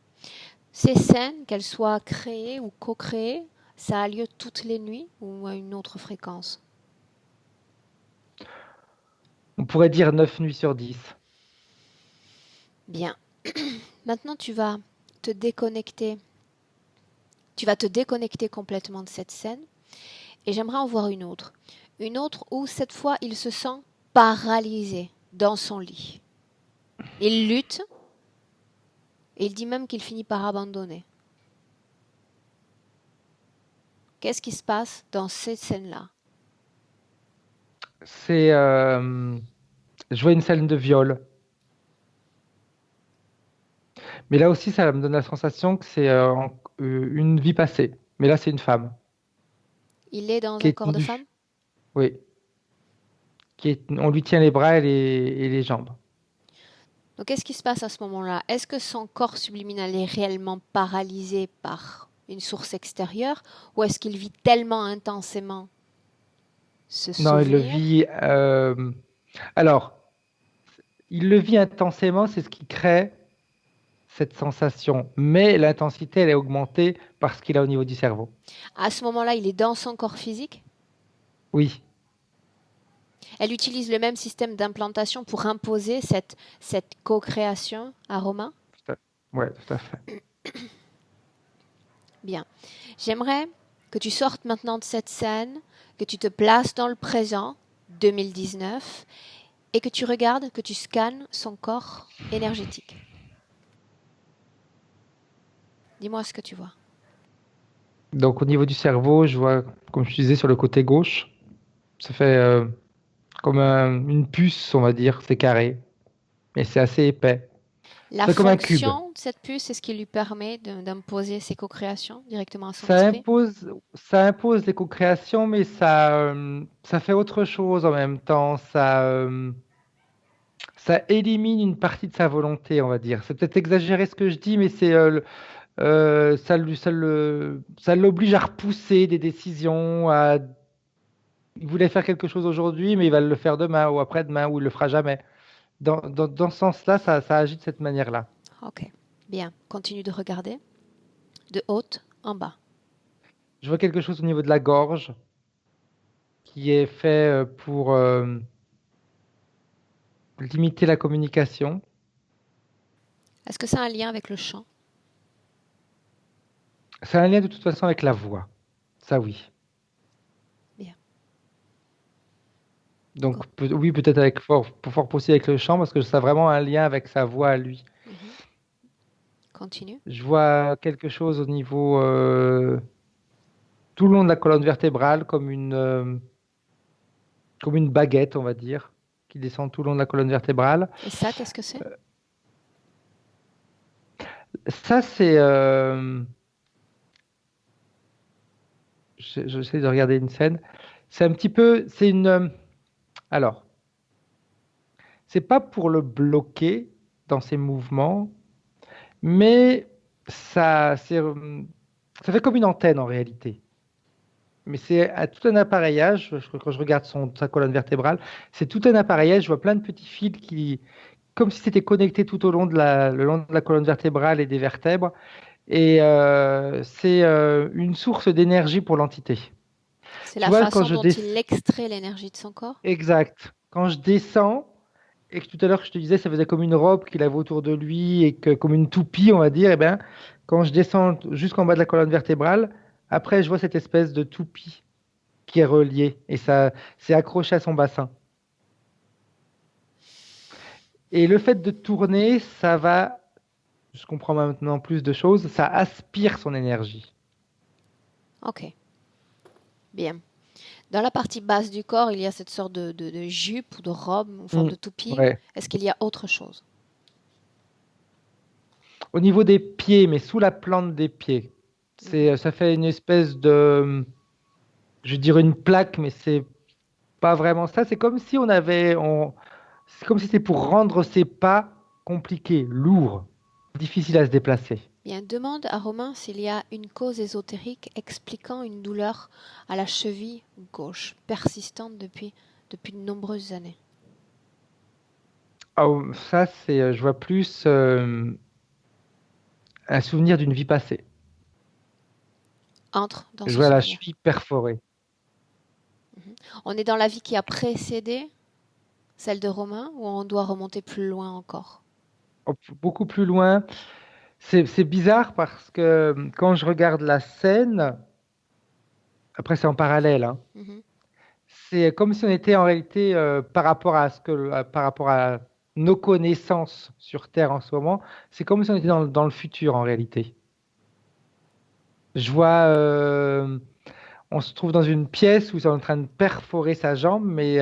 Ces scènes, qu'elles soient créées ou co-créées, ça a lieu toutes les nuits ou à une autre fréquence? On pourrait dire 9 nuits sur 10. Bien. Maintenant, te déconnecter. Tu vas te déconnecter complètement de cette scène et j'aimerais en voir une autre. Une autre où cette fois il se sent paralysé dans son lit. Il lutte et il dit même qu'il finit par abandonner. Qu'est-ce qui se passe dans cette scène-là? C'est, je vois une scène de viol. Mais là aussi, ça me donne la sensation que c'est une vie passée. Mais là, c'est une femme Il est dans qui un est corps de tendue. femme? Oui. On lui tient les bras et les jambes. Donc qu'est-ce qui se passe à ce moment-là? Est-ce que son corps subliminal est réellement paralysé par une source extérieure ou est-ce qu'il vit tellement intensément ce Non, il le souvenir? vit. Alors, il le vit intensément, c'est ce qui crée cette sensation. Mais l'intensité, elle est augmentée par ce qu'il a au niveau du cerveau. À ce moment-là, il est dans son corps physique? Oui, Elle utilise le même système d'implantation pour imposer cette co-création à Romain? tout à, ouais, tout à fait. Bien. J'aimerais que tu sortes maintenant de cette scène, que tu te places dans le présent, 2019, et que tu regardes, que tu scannes son corps énergétique. Dis-moi ce que tu vois. Donc, au niveau du cerveau, je vois, comme je disais, sur le côté gauche, ça fait comme une puce, on va dire. C'est carré, mais c'est assez épais. La C'est comme un cube. fonction de cette puce, c'est ce qui lui permet d'imposer ses co-créations directement à son Ça esprit. impose, ça impose les co-créations, mais ça fait autre chose en même temps. Ça élimine une partie de sa volonté, on va dire. C'est peut-être exagéré ce que je dis, mais ça l'oblige à repousser des décisions. Il voulait faire quelque chose aujourd'hui, mais il va le faire demain ou après-demain, ou il le fera jamais. Dans ce sens-là, ça agit de cette manière-là. Ok, bien. Continue de regarder. De haut en bas. Je vois quelque chose au niveau de la gorge qui est fait pour limiter la communication. Est-ce que ça a un lien avec le chant? C'est un lien de toute façon avec la voix. Ça, oui. Bien. Donc, oui, peut-être avec fort possible avec le chant, parce que ça a vraiment un lien avec sa voix à lui. Mhm. Continue. Je vois quelque chose au niveau tout le long de la colonne vertébrale, comme une baguette, on va dire, qui descend tout le long de la colonne vertébrale. Et ça, qu'est-ce que c'est? Ça, c'est... j'essaie de regarder une scène. C'est un petit peu... C'est une... alors, c'est pas pour le bloquer dans ses mouvements, mais ça fait comme une antenne en réalité. Mais c'est tout un appareillage. Quand je regarde sa colonne vertébrale, c'est tout un appareillage. Je vois plein de petits fils comme si c'était connecté tout au long le long de la colonne vertébrale et des vertèbres. Et c'est une source d'énergie pour l'entité. C'est Tu la vois, quand façon je dont il extrait l'énergie de son corps? exact. Quand je descends, et que tout à l'heure je te disais, ça faisait comme une robe qu'il avait autour de lui et que comme une toupie, on va dire, et bien, quand je descends jusqu'en bas de la colonne vertébrale, après je vois cette espèce de toupie qui est reliée et ça c'est accroché à son bassin. Et le fait de tourner, je comprends maintenant plus de choses, ça aspire son énergie. Ok, bien. Dans la partie basse du corps, il y a cette sorte de jupe ou de robe en forme de toupie. Ouais. Est-ce qu'il y a autre chose? Au niveau des pieds, mais sous la plante des pieds, ça fait une espèce je dirais une plaque, mais c'est pas vraiment ça. C'est comme si c'est comme si c'était pour rendre ses pas compliqués, lourds, difficiles à se déplacer. Bien, demande à Romain s'il y a une cause ésotérique expliquant une douleur à la cheville gauche, persistante depuis de nombreuses années. Oh, ça, je vois plus un souvenir d'une vie passée. Entre dans Je ce vois la souvenir. cheville perforée. On est dans la vie qui a précédé celle de Romain ou on doit remonter plus loin encore? Oh, beaucoup plus loin. C'est bizarre parce que quand je regarde la scène, après c'est en parallèle, hein, Mhm. c'est comme si on était en réalité par rapport à nos connaissances sur Terre en ce moment, c'est comme si on était dans le futur en réalité. Je vois, on se trouve dans une pièce où c'est en train de perforer sa jambe, mais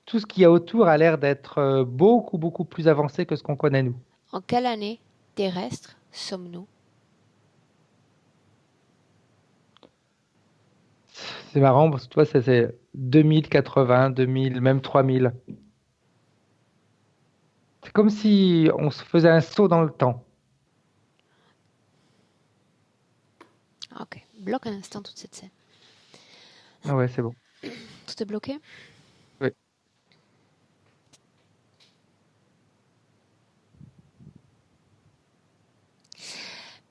tout ce qu'il y a autour a l'air d'être beaucoup, beaucoup plus avancé que ce qu'on connaît nous. En quelle année terrestre sommes-nous? C'est marrant parce que toi, c'est 2080, 2000, même 3000. C'est comme si on se faisait un saut dans le temps. Ok, bloque un instant toute cette scène. Ah ouais, c'est bon. Tout est bloqué? Oui.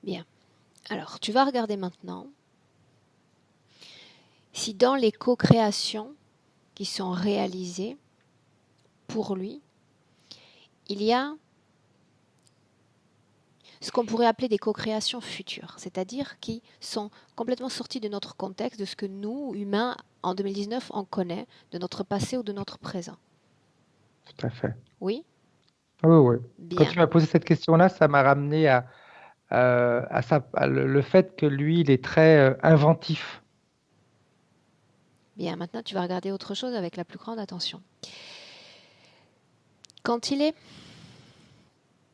Bien. Alors, tu vas regarder maintenant si dans les co-créations qui sont réalisées pour lui, il y a ce qu'on pourrait appeler des co-créations futures, c'est-à-dire qui sont complètement sorties de notre contexte, de ce que nous, humains, en 2019, on connaît, de notre passé ou de notre présent. Tout à fait. Oui? Ah oui, oui. Quand Bien. tu m'as posé cette question-là, ça m'a ramené à le fait que lui, il est très inventif. Bien, maintenant tu vas regarder autre chose avec la plus grande attention. Quand il est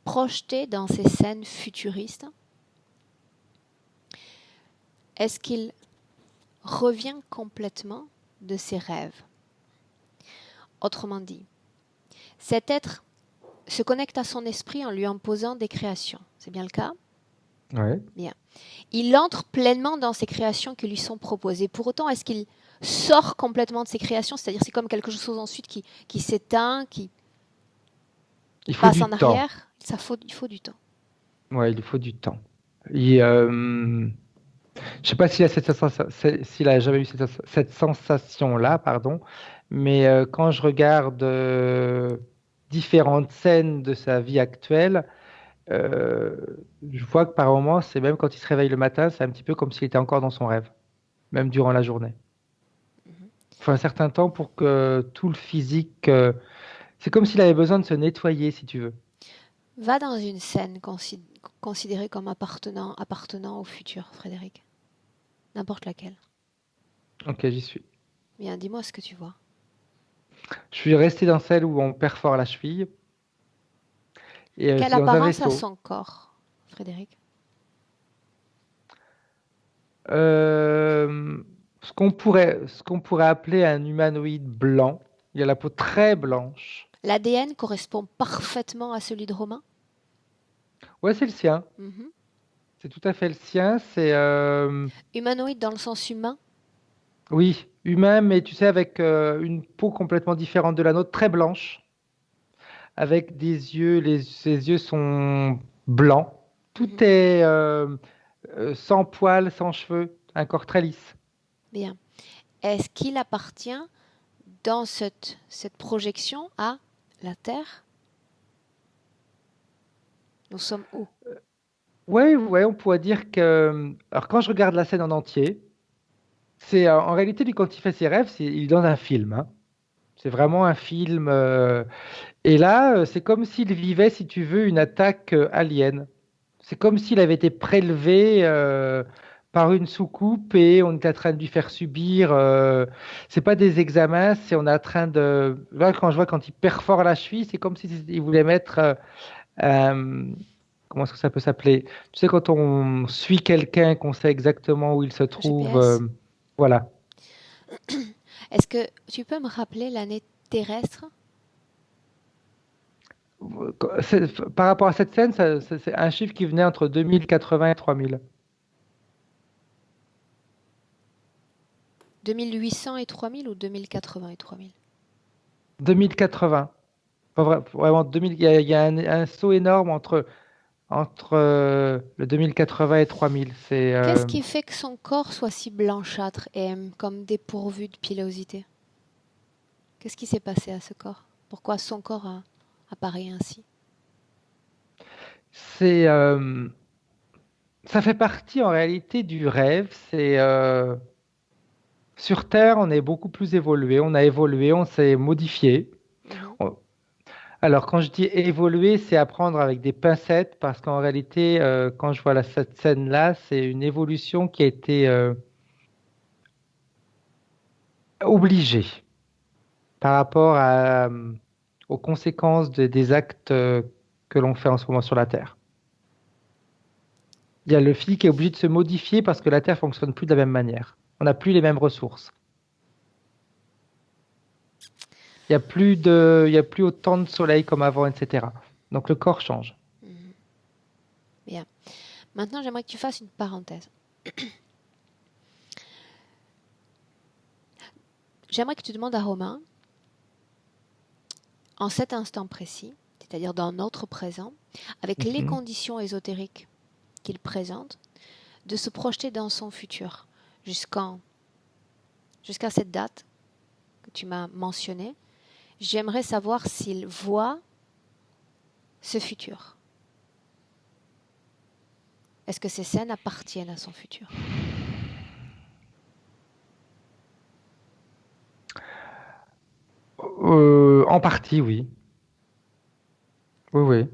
projeté dans ces scènes futuristes, est-ce qu'il revient complètement de ses rêves? Autrement dit, cet être se connecte à son esprit en lui imposant des créations. C'est bien le cas? Ouais. Bien. Il entre pleinement dans ces créations qui lui sont proposées. Pour autant, est-ce qu'il sort complètement de ces créations? C'est-à-dire, c'est comme quelque chose ensuite qui s'éteint, qui Il faut passe du en temps. arrière? Il faut du temps. Ouais, il lui faut du temps. Et, je sais pas s'il a jamais eu cette sensation-là, pardon, mais quand je regarde différentes scènes de sa vie actuelle, euh, je vois que par moments, c'est même quand il se réveille le matin, c'est un petit peu comme s'il était encore dans son rêve, même durant la journée. Mhm. Il faut un certain temps pour que tout le physique, c'est comme s'il avait besoin de se nettoyer, si tu veux. Va dans une scène considérée comme appartenant au futur, Frédéric. N'importe laquelle. Ok, j'y suis. Bien, dis-moi ce que tu vois. Je suis resté dans celle où on perfore la cheville, et Quelle c'est dans un apparence a vaisseau. son corps, Frédéric? Euh, ce qu'on pourrait appeler un humanoïde blanc. Il a la peau très blanche. L'ADN correspond parfaitement à celui de Romain? Ouais, c'est le sien. Mhm. C'est tout à fait le sien. C'est Humanoïde dans le sens humain? oui, humain, mais tu sais, avec une peau complètement différente de la nôtre, très blanche, avec des yeux. Ses yeux sont blancs. Tout Mhm. est sans poils, sans cheveux, un corps très lisse. Bien. Est-ce qu'il appartient dans cette projection à la Terre? Nous sommes où? Ouais, ouais, on pourrait dire que. Alors, quand je regarde la scène en entier, c'est en réalité, lui, quand il fait ses rêves, il est dans un film, hein. C'est vraiment un film. Et là, c'est comme s'il vivait, si tu veux, une attaque alien. C'est comme s'il avait été prélevé par une soucoupe et on était en train de lui faire subir. C'est pas des examens, c'est on est en train de. Là, quand je vois quand il perfore la cheville, c'est comme s'il voulait mettre. Euh, comment est-ce que ça peut s'appeler? Tu sais, quand on suit quelqu'un, qu'on sait exactement où il se trouve. GPS? Voilà. Est-ce que tu peux me rappeler l'année terrestre? Par rapport à cette scène, c'est un chiffre qui venait entre 2080 et 3000. 2800 et 3000 ou 2080 et 3000? 2080. Vraiment, 2000, il y a un saut énorme entre le 2080 et 3000. Qu'est-ce qui fait que son corps soit si blanchâtre et comme dépourvu de pilosité? Qu'est-ce qui s'est passé à ce corps? Pourquoi son corps apparaît ainsi? c'est, euh, Ça fait partie en réalité du rêve. Sur Terre, on est beaucoup plus évolué. On a évolué, on s'est modifié. Mhm. On- Alors, quand je dis évoluer, c'est apprendre avec des pincettes parce qu'en réalité, quand je vois cette scène-là, c'est une évolution qui a été obligée par rapport aux conséquences des actes que l'on fait en ce moment sur la Terre. Il y a le physique qui est obligé de se modifier parce que la Terre fonctionne plus de la même manière. On n'a plus les mêmes ressources. Il y a plus autant de soleil comme avant, etc. Donc le corps change. Mhm. Bien. Maintenant, j'aimerais que tu fasses une parenthèse. J'aimerais que tu demandes à Romain, en cet instant précis, c'est-à-dire dans notre présent, avec les Mhm. conditions ésotériques qu'il présente, de se projeter dans son futur jusqu'en, jusqu'à cette date que tu m'as mentionnée. J'aimerais savoir s'il voit ce futur. Est-ce que ces scènes appartiennent à son futur? En partie, oui. Oui, oui.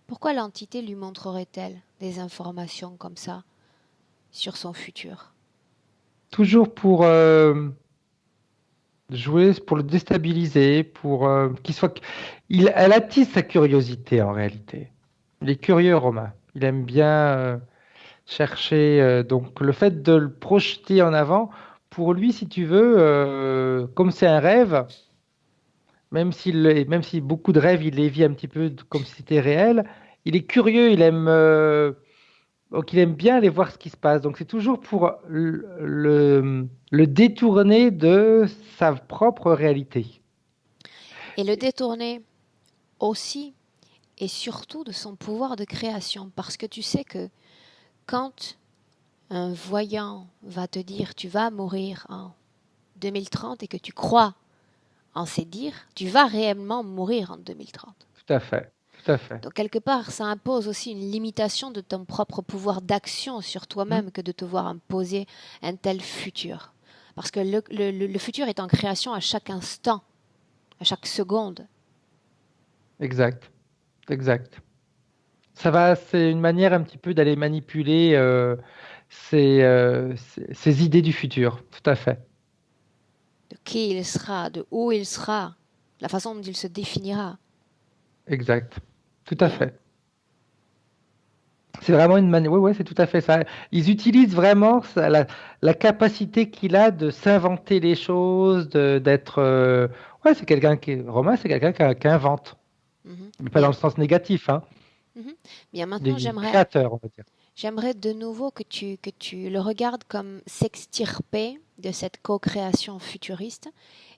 Pourquoi l'entité lui montrerait-elle des informations comme ça sur son futur? Toujours pour jouer, pour le déstabiliser, pour qu'il soit. Elle attise sa curiosité en réalité. Il est curieux, Romain. Il aime bien chercher. Donc, le fait de le projeter en avant, pour lui, si tu veux, comme c'est un rêve, même si beaucoup de rêves, il les vit un petit peu comme si c'était réel, il est curieux, il aime. Donc, il aime bien aller voir ce qui se passe. Donc, c'est toujours pour le détourner de sa propre réalité. Et le détourner aussi et surtout de son pouvoir de création. Parce que tu sais que quand un voyant va te dire tu vas mourir en 2030 et que tu crois en ces dires, tu vas réellement mourir en 2030. Tout à fait. Tout à fait. Donc quelque part, ça impose aussi une limitation de ton propre pouvoir d'action sur Hmm. toi-même que de te voir imposer un tel futur. Parce que le futur est en création à chaque instant, à chaque seconde. Exact. Exact. C'est une manière un petit peu d'aller manipuler ces idées du futur. Tout à fait. De qui il sera, de où il sera, la façon dont il se définira. Exact. Tout à Bien. fait. C'est vraiment une manière. Oui, ouais, c'est tout à fait ça. Ils utilisent vraiment la capacité qu'il a de s'inventer les choses, d'être. Ouais, c'est quelqu'un qui. Romain, c'est quelqu'un qui invente. Mhm. Mais pas dans Bien. le sens négatif, hein. Mhm. Bien, Il maintenant, est créateur, on va dire. j'aimerais de nouveau que tu le regardes comme s'extirper de cette co-création futuriste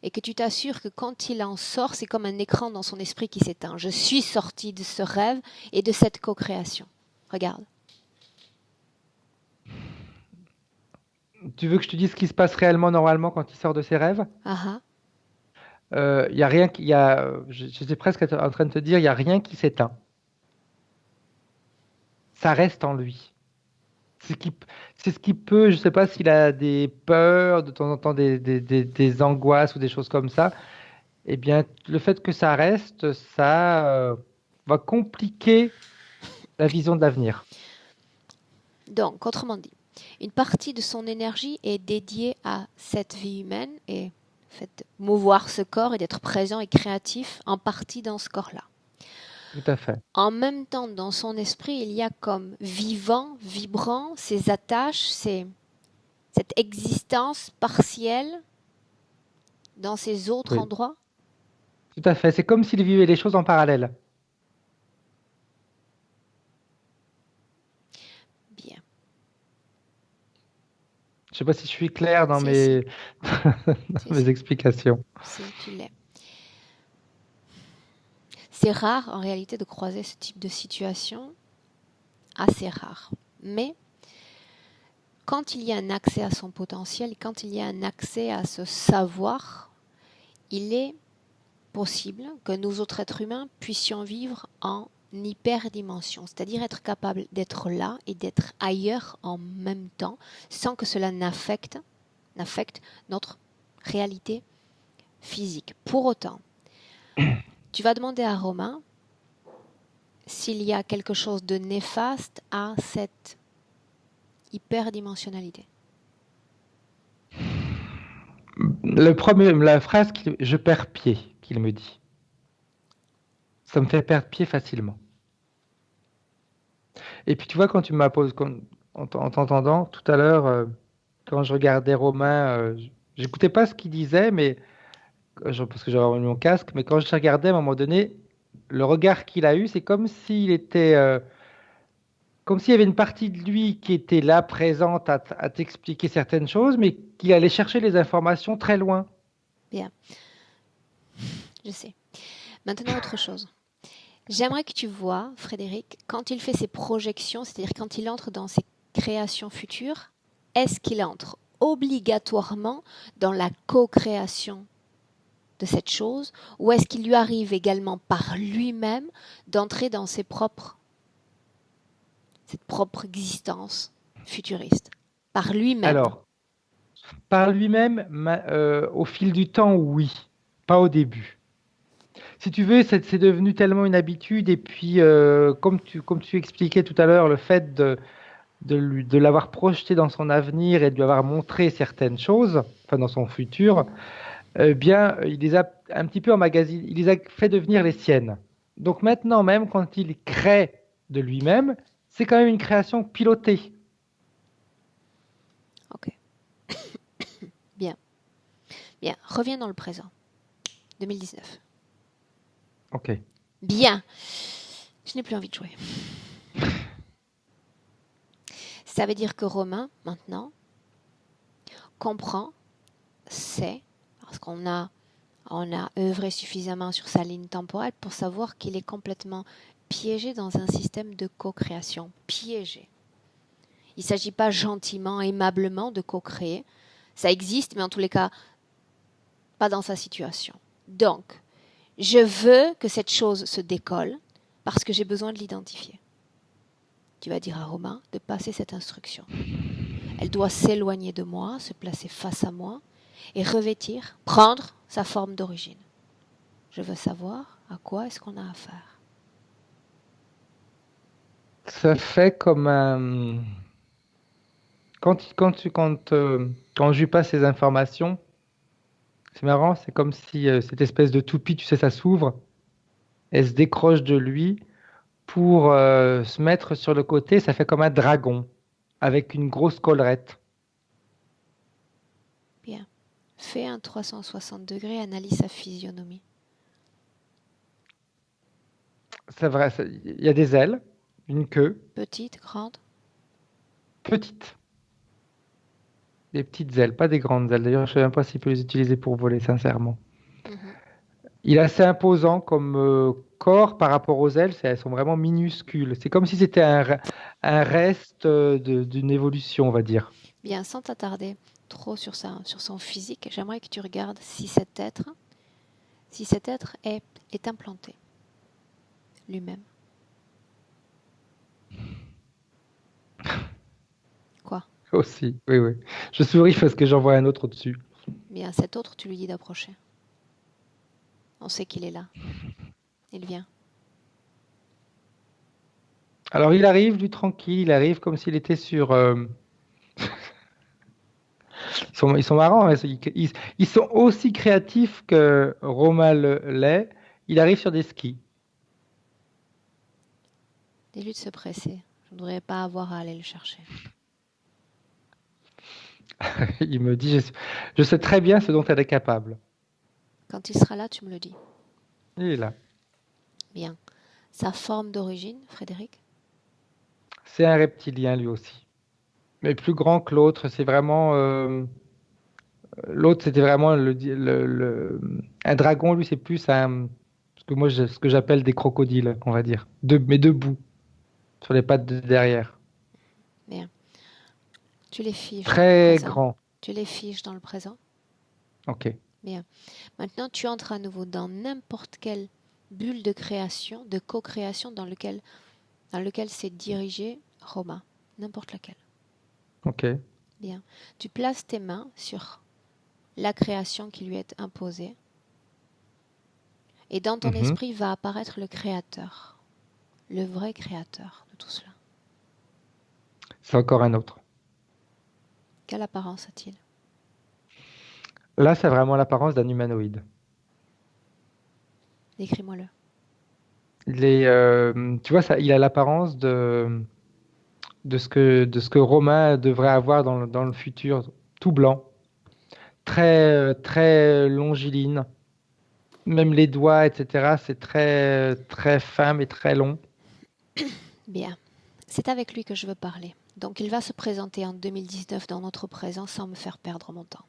et que tu t'assures que quand il en sort, c'est comme un écran dans son esprit qui s'éteint. Je suis sorti de ce rêve et de cette co-création. Regarde. Tu veux que je te dise ce qui se passe réellement normalement quand il sort de ses rêves? Ah ah. Il y a rien qui. Il Y a, j'étais presque en train de te dire, il n'y a rien qui s'éteint. Ça reste en lui. C'est ce qui, c'est ce qui peut, je ne sais pas s'il a des peurs, de temps en temps des angoisses ou des choses comme ça. Eh bien, le fait que ça reste, ça va compliquer la vision de l'avenir. Donc, autrement dit, une partie de son énergie est dédiée à cette vie humaine et le fait de mouvoir ce corps et d'être présent et créatif en partie dans ce corps-là. Tout à fait. En même temps, dans son esprit, il y a comme vivant, vibrant, ces attaches, cette existence partielle dans ces autres Oui, endroits. tout à fait. C'est comme s'il vivait les choses en parallèle. Bien. Je ne sais pas si je suis clair dans Si, si, dans si, mes si, explications. si, tu l'es. C'est rare en réalité de croiser ce type de situation, assez rare. Mais quand il y a un accès à son potentiel, quand il y a un accès à ce savoir, il est possible que nous autres êtres humains puissions vivre en hyperdimension, c'est-à-dire être capable d'être là et d'être ailleurs en même temps sans que cela n'affecte notre réalité physique. Pour autant, tu vas demander à Romain s'il y a quelque chose de néfaste à cette hyperdimensionnalité. La phrase je perds pied, qu'il me dit, ça me fait perdre pied facilement. Et puis tu vois, quand tu m'as posé, en t'entendant tout à l'heure, quand je regardais Romain, j'écoutais pas ce qu'il disait, mais parce que j'avais remis mon casque, mais quand je regardais à un moment donné, le regard qu'il a eu, c'est comme s'il était, comme s'il y avait une partie de lui qui était là, présente, à t'expliquer certaines choses, mais qui allait chercher les informations très loin. Bien, je sais. Maintenant, autre chose. J'aimerais que tu vois, Frédéric, quand il fait ses projections, c'est-à-dire quand il entre dans ses créations futures, est-ce qu'il entre obligatoirement dans la co-création de cette chose ou est-ce qu'il lui arrive également par lui-même d'entrer dans cette propre existence futuriste par lui-même? Alors, par lui-même, au fil du temps, oui, pas au début. Si tu veux, c'est devenu tellement une habitude, et puis, comme tu expliquais tout à l'heure, le fait de l'avoir projeté dans son avenir et de lui avoir montré certaines choses, enfin dans son futur, Mhm. bien, il les a un petit peu emmagasinées, il les a fait devenir les siennes. Donc maintenant, même quand il crée de lui-même, c'est quand même une création pilotée. Ok, bien. Bien, reviens dans le présent. 2019. Ok. Bien. Je n'ai plus envie de jouer. Ça veut dire que Romain, maintenant, comprend, sait, parce on a œuvré suffisamment sur sa ligne temporelle pour savoir qu'il est complètement piégé dans un système de co-création. Piégé. Il ne s'agit pas gentiment, aimablement de co-créer. Ça existe, mais en tous les cas, pas dans sa situation. Donc, je veux que cette chose se décolle parce que j'ai besoin de l'identifier. Tu vas dire à Romain de passer cette instruction. Elle doit s'éloigner de moi, se placer face à moi et revêtir, prendre sa forme d'origine. Je veux savoir à quoi est-ce qu'on a affaire. Ça fait comme un... Quand je lui passe ces informations, c'est marrant, c'est comme si cette espèce de toupie, tu sais, ça s'ouvre, elle se décroche de lui pour se mettre sur le côté, ça fait comme un dragon avec une grosse collerette. Bien. Fais un 360 degrés, analyse sa physionomie. C'est vrai, il y a des ailes, une queue, Petite, grande. petite. Des petites ailes, pas des grandes ailes. D'ailleurs, je ne sais même pas s'il peut les utiliser pour voler, sincèrement. Mhm. Il est assez imposant comme corps par rapport aux ailes, elles sont vraiment minuscules. C'est comme si c'était un reste d'une évolution, on va dire. Bien, sans t'attarder trop sur son physique, j'aimerais que tu regardes si cet être est implanté lui-même. Quoi? Aussi, oui, oui. Je souris parce que j'en vois un autre au-dessus. Bien, cet autre, tu lui dis d'approcher. On sait qu'il est là. Il vient. Alors il arrive, lui, tranquille, il arrive comme s'il était sur... Ils sont marrants, hein, ils sont aussi créatifs que Romain l'est. Il arrive sur des skis. Dis-lui de se presser. Je ne voudrais pas avoir à aller le chercher. Il me dit, je sais très bien ce dont elle est capable. Quand il sera là, tu me le dis. Il est là. Bien. Sa forme d'origine, Frédéric? C'est un reptilien lui aussi. Mais plus grand que l'autre. C'est vraiment... l'autre, c'était vraiment un dragon. Lui, c'est plus ce que moi, ce que j'appelle des crocodiles, on va dire. Mais debout, sur les pattes de derrière. Bien. Tu les figes dans le Très présent. grand. Tu les figes dans le présent. Ok. Bien. Maintenant, tu entres à nouveau dans n'importe quelle bulle de création, de co-création dans lequel s'est dirigé Romain. N'importe laquelle. Ok. Bien. Tu places tes mains sur la création qui lui est imposée. Et dans ton esprit va apparaître le créateur. Le vrai créateur de tout cela. C'est encore un autre. Quelle apparence a-t-il? Là, c'est vraiment l'apparence d'un humanoïde. Décris-moi-le. Tu vois, il a l'apparence de ce que Romain devrait avoir dans le futur, tout blanc, très, très longiligne. Même les doigts, etc., c'est très, très fin mais très long. Bien. C'est avec lui que je veux parler. Donc il va se présenter en 2019 dans notre présent sans me faire perdre mon temps.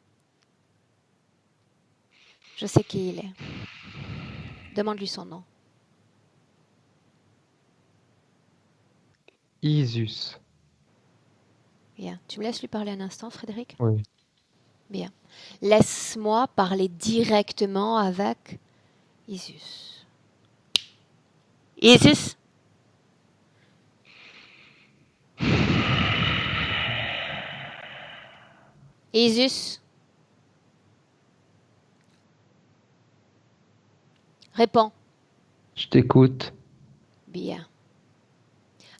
Je sais qui il est. Demande-lui son nom. Isus. Bien. Tu me laisses lui parler un instant, Frédéric? Oui. Bien. Laisse-moi parler directement avec Isus. Isus? Isus? Réponds. Je t'écoute. Bien.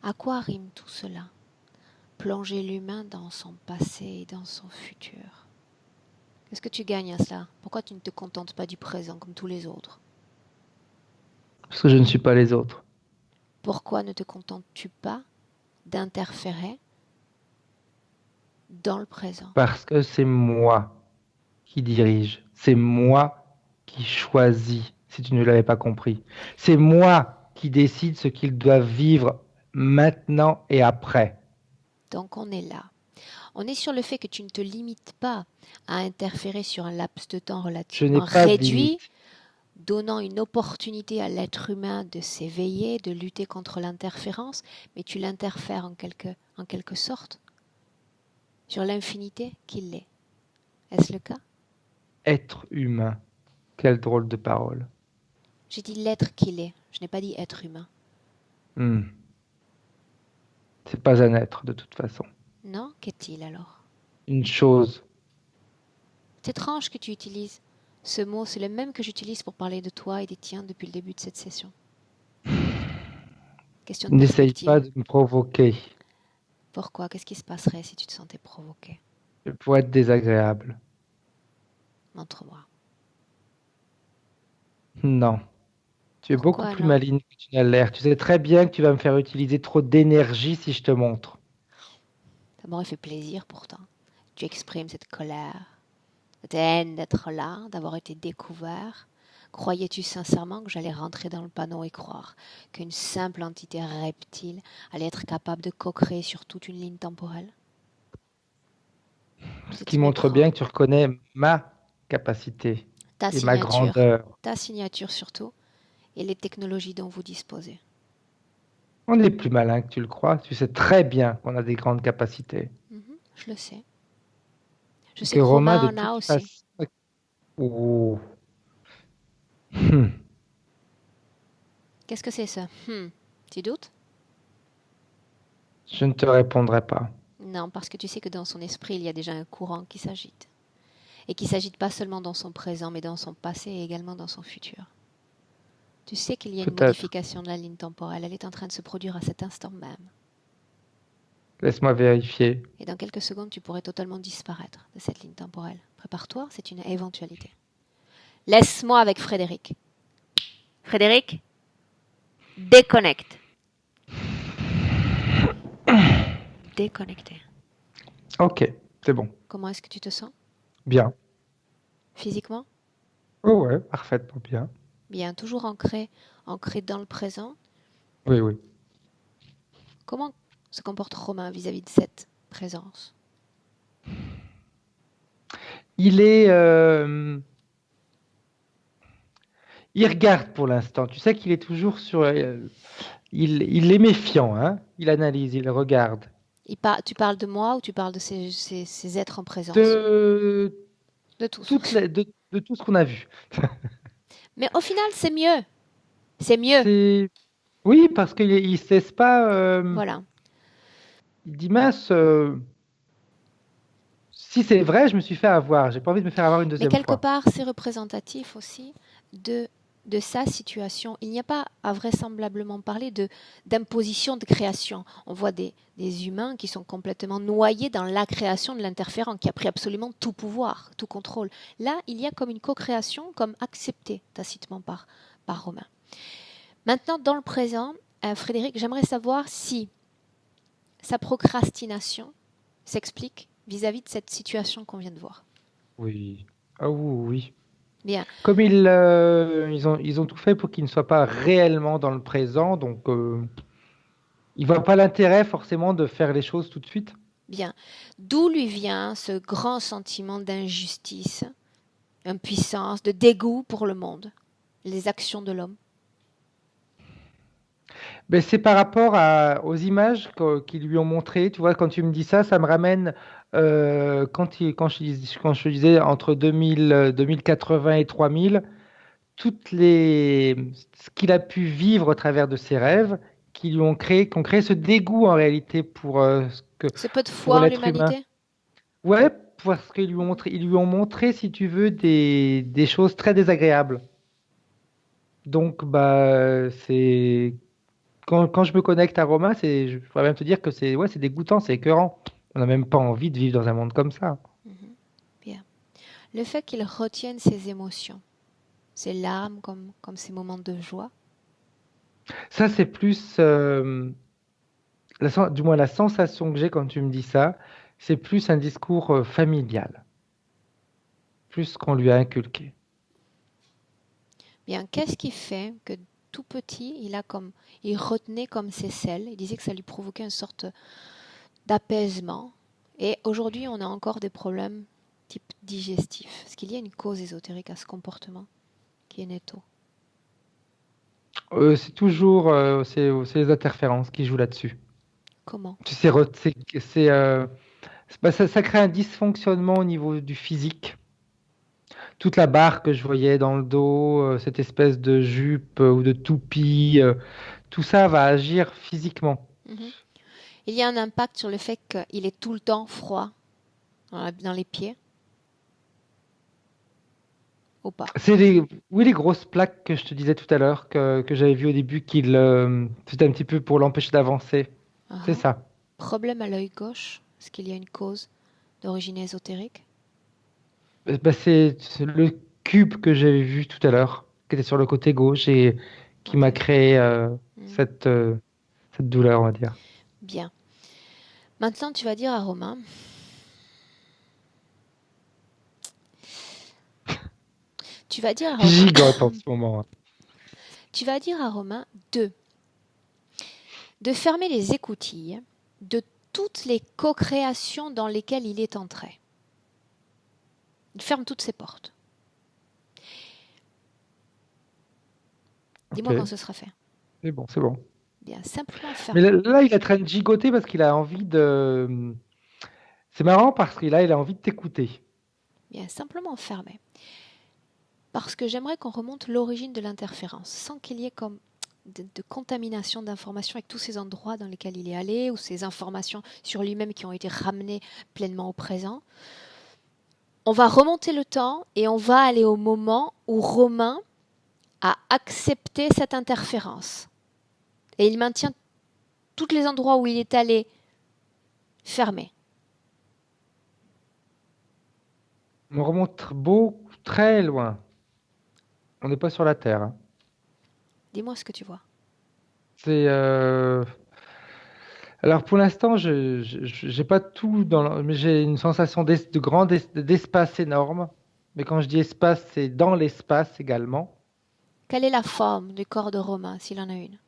À quoi rime tout cela? Plonger l'humain dans son passé et dans son futur. Qu'est-ce que tu gagnes à cela? Pourquoi tu ne te contentes pas du présent comme tous les autres? Parce que je ne suis pas les autres. Pourquoi ne te contentes-tu pas d'interférer dans le présent? Parce que c'est moi qui dirige. C'est moi qui choisis, si tu ne l'avais pas compris. C'est moi qui décide ce qu'ils doivent vivre maintenant et après. Donc on est là. On est sur le fait que tu ne te limites pas à interférer sur un laps de temps Je n'ai relativement pas de réduit, limite. donnant une opportunité à l'être humain de s'éveiller, de lutter contre l'interférence, mais tu l'interfères en quelque sorte sur l'infinité qu'il est. Est-ce le cas? Être humain. Quelle drôle de parole. J'ai dit l'être qu'il est, je n'ai pas dit être humain. Hmm. C'est pas un être de toute façon. Non? Qu'est-il alors? Une chose. C'est étrange que tu utilises ce mot, c'est le même que j'utilise pour parler de toi et des tiens depuis le début de cette session. Question de N'essaye pas perspective. de me provoquer. Pourquoi? Qu'est-ce qui se passerait si tu te sentais provoqué? Pour être désagréable. Montre-moi. Non. Tu es beaucoup Pourquoi plus non? maligne que tu n'as l'air. Tu sais très bien que tu vas me faire utiliser trop d'énergie si je te montre. Ça m'aurait fait plaisir pourtant. Tu exprimes cette colère, cette haine d'être là, d'avoir été découvert. Croyais-tu sincèrement que j'allais rentrer dans le panneau et croire qu'une simple entité reptile allait être capable de co-créer sur toute une ligne temporelle? Ce Tu qui te montre méprends. bien que tu reconnais ma capacité Ta et ma signature, grandeur. surtout, et les technologies dont vous disposez. On est plus malin que tu le crois. Tu sais très bien qu'on a des grandes capacités. Je le sais. Je Et sais que que Romain, de Romain en a toute aussi. façon... Oh. Hmm. Qu'est-ce que c'est ça? Tu doutes? Je ne te répondrai pas. Non, parce que tu sais que dans son esprit, il y a déjà un courant qui s'agite. Et qui s'agite pas seulement dans son présent, mais dans son passé et également dans son futur. Tu sais qu'il y a une Peut-être. modification de la ligne temporelle. Elle est en train de se produire à cet instant même. Laisse-moi vérifier. Et dans quelques secondes, tu pourrais totalement disparaître de cette ligne temporelle. Prépare-toi, c'est une éventualité. Laisse-moi avec Frédéric. Frédéric, déconnecte. Déconnecté. Ok, c'est bon. Comment est-ce que tu te sens? Bien. Physiquement? Oh ouais, parfaitement bien. Bien, toujours ancré dans le présent. Oui, oui. Comment se comporte Romain vis-à-vis de cette présence? Il est... il regarde pour l'instant. Tu sais qu'il est toujours sur... il est méfiant, hein. Il analyse, il regarde. Tu parles de moi ou tu parles de ces êtres en présence? De, De tous. de tout ce qu'on a vu. Mais au final, c'est mieux. C'est mieux. C'est... Oui, parce qu'il ne se laisse pas... Voilà. il dit, mince, si c'est vrai, je me suis fait avoir. J'ai pas envie de me faire avoir une Mais deuxième quelque fois. part, c'est représentatif aussi de, de sa situation. Il n'y a pas à vraisemblablement parler d'imposition de création. On voit des humains qui sont complètement noyés dans la création de l'interférent, qui a pris absolument tout pouvoir, tout contrôle. Là, il y a comme une co-création, comme acceptée tacitement par Romain. Maintenant, dans le présent, Frédéric, j'aimerais savoir si sa procrastination s'explique vis-à-vis de cette situation qu'on vient de voir. Oui. Ah oui, oui. Bien, Comme ils ont tout fait pour qu'il ne soit pas réellement dans le présent, donc il voit pas l'intérêt forcément de faire les choses tout de suite. bien. D'où lui vient ce grand sentiment d'injustice, impuissance, de dégoût pour le monde, les actions de l'homme? Ben, c'est par rapport aux images qu'ils lui ont montrées. Tu vois, quand tu me dis ça, ça me ramène quand je te disais entre 2000, 2080 et 3000, ce qu'il a pu vivre au travers de ses rêves, qui ont créé ce dégoût en réalité Ce peu de pour foi en l'être humain. l'humanité? Ouais, parce qu'ils lui ont montré, si tu veux, des choses très désagréables. Donc, bah, quand je me connecte à Romain, je pourrais même te dire que c'est dégoûtant, c'est écœurant. On n'a même pas envie de vivre dans un monde comme ça. Mhm. Bien. Le fait qu'il retienne ses émotions, ses larmes comme ses moments de joie, Ça, c'est plus, du moins la sensation que j'ai quand tu me dis ça, c'est plus un discours familial, plus ce qu'on lui a inculqué. bien, qu'est-ce qui fait que tout petit, il retenait comme ses selles, il disait que ça lui provoquait une sorte d'apaisement. Et aujourd'hui, on a encore des problèmes type digestif. Est-ce qu'il y a une cause ésotérique à ce comportement qui est netto? C'est toujours c'est les interférences qui jouent là-dessus. Comment? Ça crée un dysfonctionnement au niveau du physique. Toute la barre que je voyais dans le dos, cette espèce de jupe ou de toupie, tout ça va agir physiquement. Mhm. Il y a un impact sur le fait qu'il est tout le temps froid dans les pieds ou pas? Oui, les grosses plaques que je te disais tout à l'heure, que j'avais vu au début, c'était un petit peu pour l'empêcher d'avancer. C'est Ah. ça. Problème à l'œil gauche? Est-ce qu'il y a une cause d'origine ésotérique? C'est le cube que j'avais vu tout à l'heure, qui était sur le côté gauche et qui m'a Ok. créé Hmm. cette douleur, on va dire. Bien. Maintenant, tu vas dire à Romain. Tu vas dire à Qui Romain. gigote en ce moment. Tu vas dire à Romain de fermer les écoutilles de toutes les co-créations dans lesquelles il est entré. Il ferme toutes ses portes. Dis-moi quand Ok, ce sera fait. c'est bon, c'est bon. Bien, simplement Mais fermer. là, il est en train de gigoter parce qu'il a envie de. C'est marrant parce qu'il il a envie de t'écouter. Bien, simplement fermer. Parce que j'aimerais qu'on remonte l'origine de l'interférence, sans qu'il y ait comme de contamination d'informations avec tous ces endroits dans lesquels il est allé, ou ces informations sur lui-même qui ont été ramenées pleinement au présent. On va remonter le temps et on va aller au moment où Romain a accepté cette interférence. Et il maintient tous les endroits où il est allé fermés. On remonte beaucoup, très loin. On n'est pas sur la Terre, hein. Dis-moi ce que tu vois. C'est. Alors pour l'instant, j'ai pas tout mais j'ai une sensation d'espace énorme. Mais quand je dis espace, c'est dans l'espace également. Quelle est la forme du corps de Romain, s'il en a une?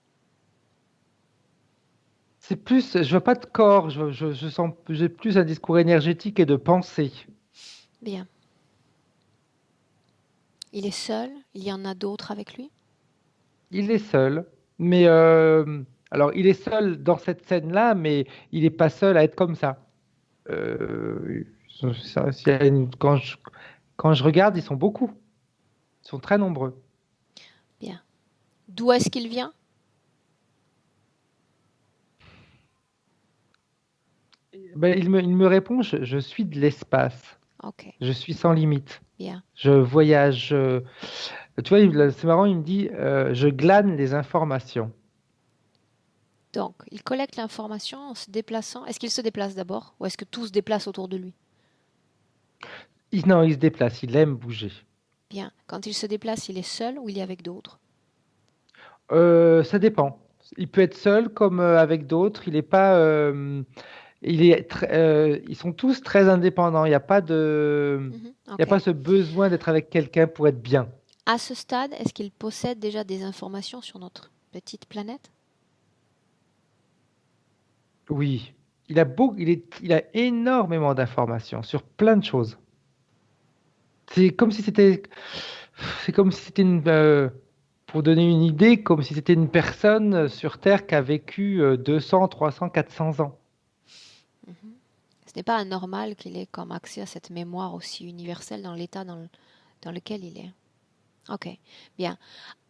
C'est plus, je vois pas de corps, je sens, j'ai plus un discours énergétique et de pensée. Bien. Il est seul? Il y en a d'autres avec lui? Il est seul, mais alors il est seul dans cette scène-là, mais il n'est pas seul à être comme ça. S'il y a quand je regarde, ils sont beaucoup, ils sont très nombreux. Bien. D'où est-ce qu'il vient? Ben, il me répond, je suis de l'espace, Ok. je suis sans limite, Bien. je voyage. Tu vois, c'est marrant, il me dit, je glane les informations. Donc, il collecte l'information en se déplaçant. Est-ce qu'il se déplace d'abord ou est-ce que tout se déplace autour de lui? Non, il se déplace, il aime bouger. Bien. Quand il se déplace, il est seul ou il est avec d'autres? Ça dépend. Il peut être seul comme avec d'autres. Il est pas. Ils sont tous très indépendants. Mhm. Il y a Ok. pas ce besoin d'être avec quelqu'un pour être bien. À ce stade, est-ce qu'il possède déjà des informations sur notre petite planète? Oui. Il a énormément d'informations sur plein de choses. C'est comme si c'était, c'est comme si c'était pour donner une idée, comme si c'était une personne sur Terre qui a vécu 200, 300, 400 ans. Mhm. Ce n'est pas anormal qu'il ait comme accès à cette mémoire aussi universelle dans l'état dans lequel il est. Ok. Bien.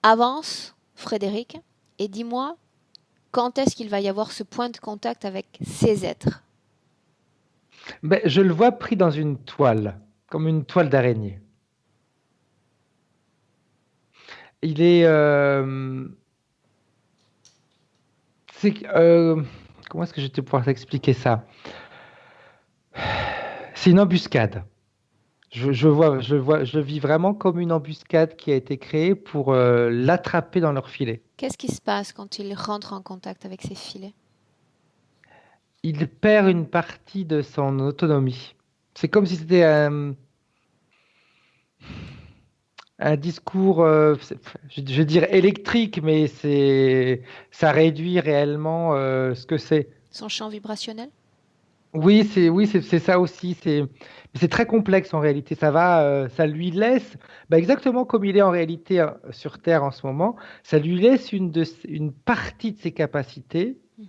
Avance, Frédéric, et dis-moi quand est-ce qu'il va y avoir ce point de contact avec ces êtres? Ben, je le vois pris dans une toile, comme une toile d'araignée. Il est, comment est-ce que je vais pouvoir t'expliquer ça? C'est une embuscade. Je le vis vraiment comme une embuscade qui a été créée pour l'attraper dans leur filet. Qu'est-ce qui se passe quand il rentre en contact avec ces filets? Il perd une partie de son autonomie. C'est comme si c'était un discours, je vais dire électrique, mais ça réduit réellement ce que c'est. Son champ vibrationnel? Oui, c'est ça aussi. C'est très complexe en réalité. Ça lui laisse, bah, exactement comme il est en réalité sur Terre en ce moment, ça lui laisse une partie de ses capacités, Mhm.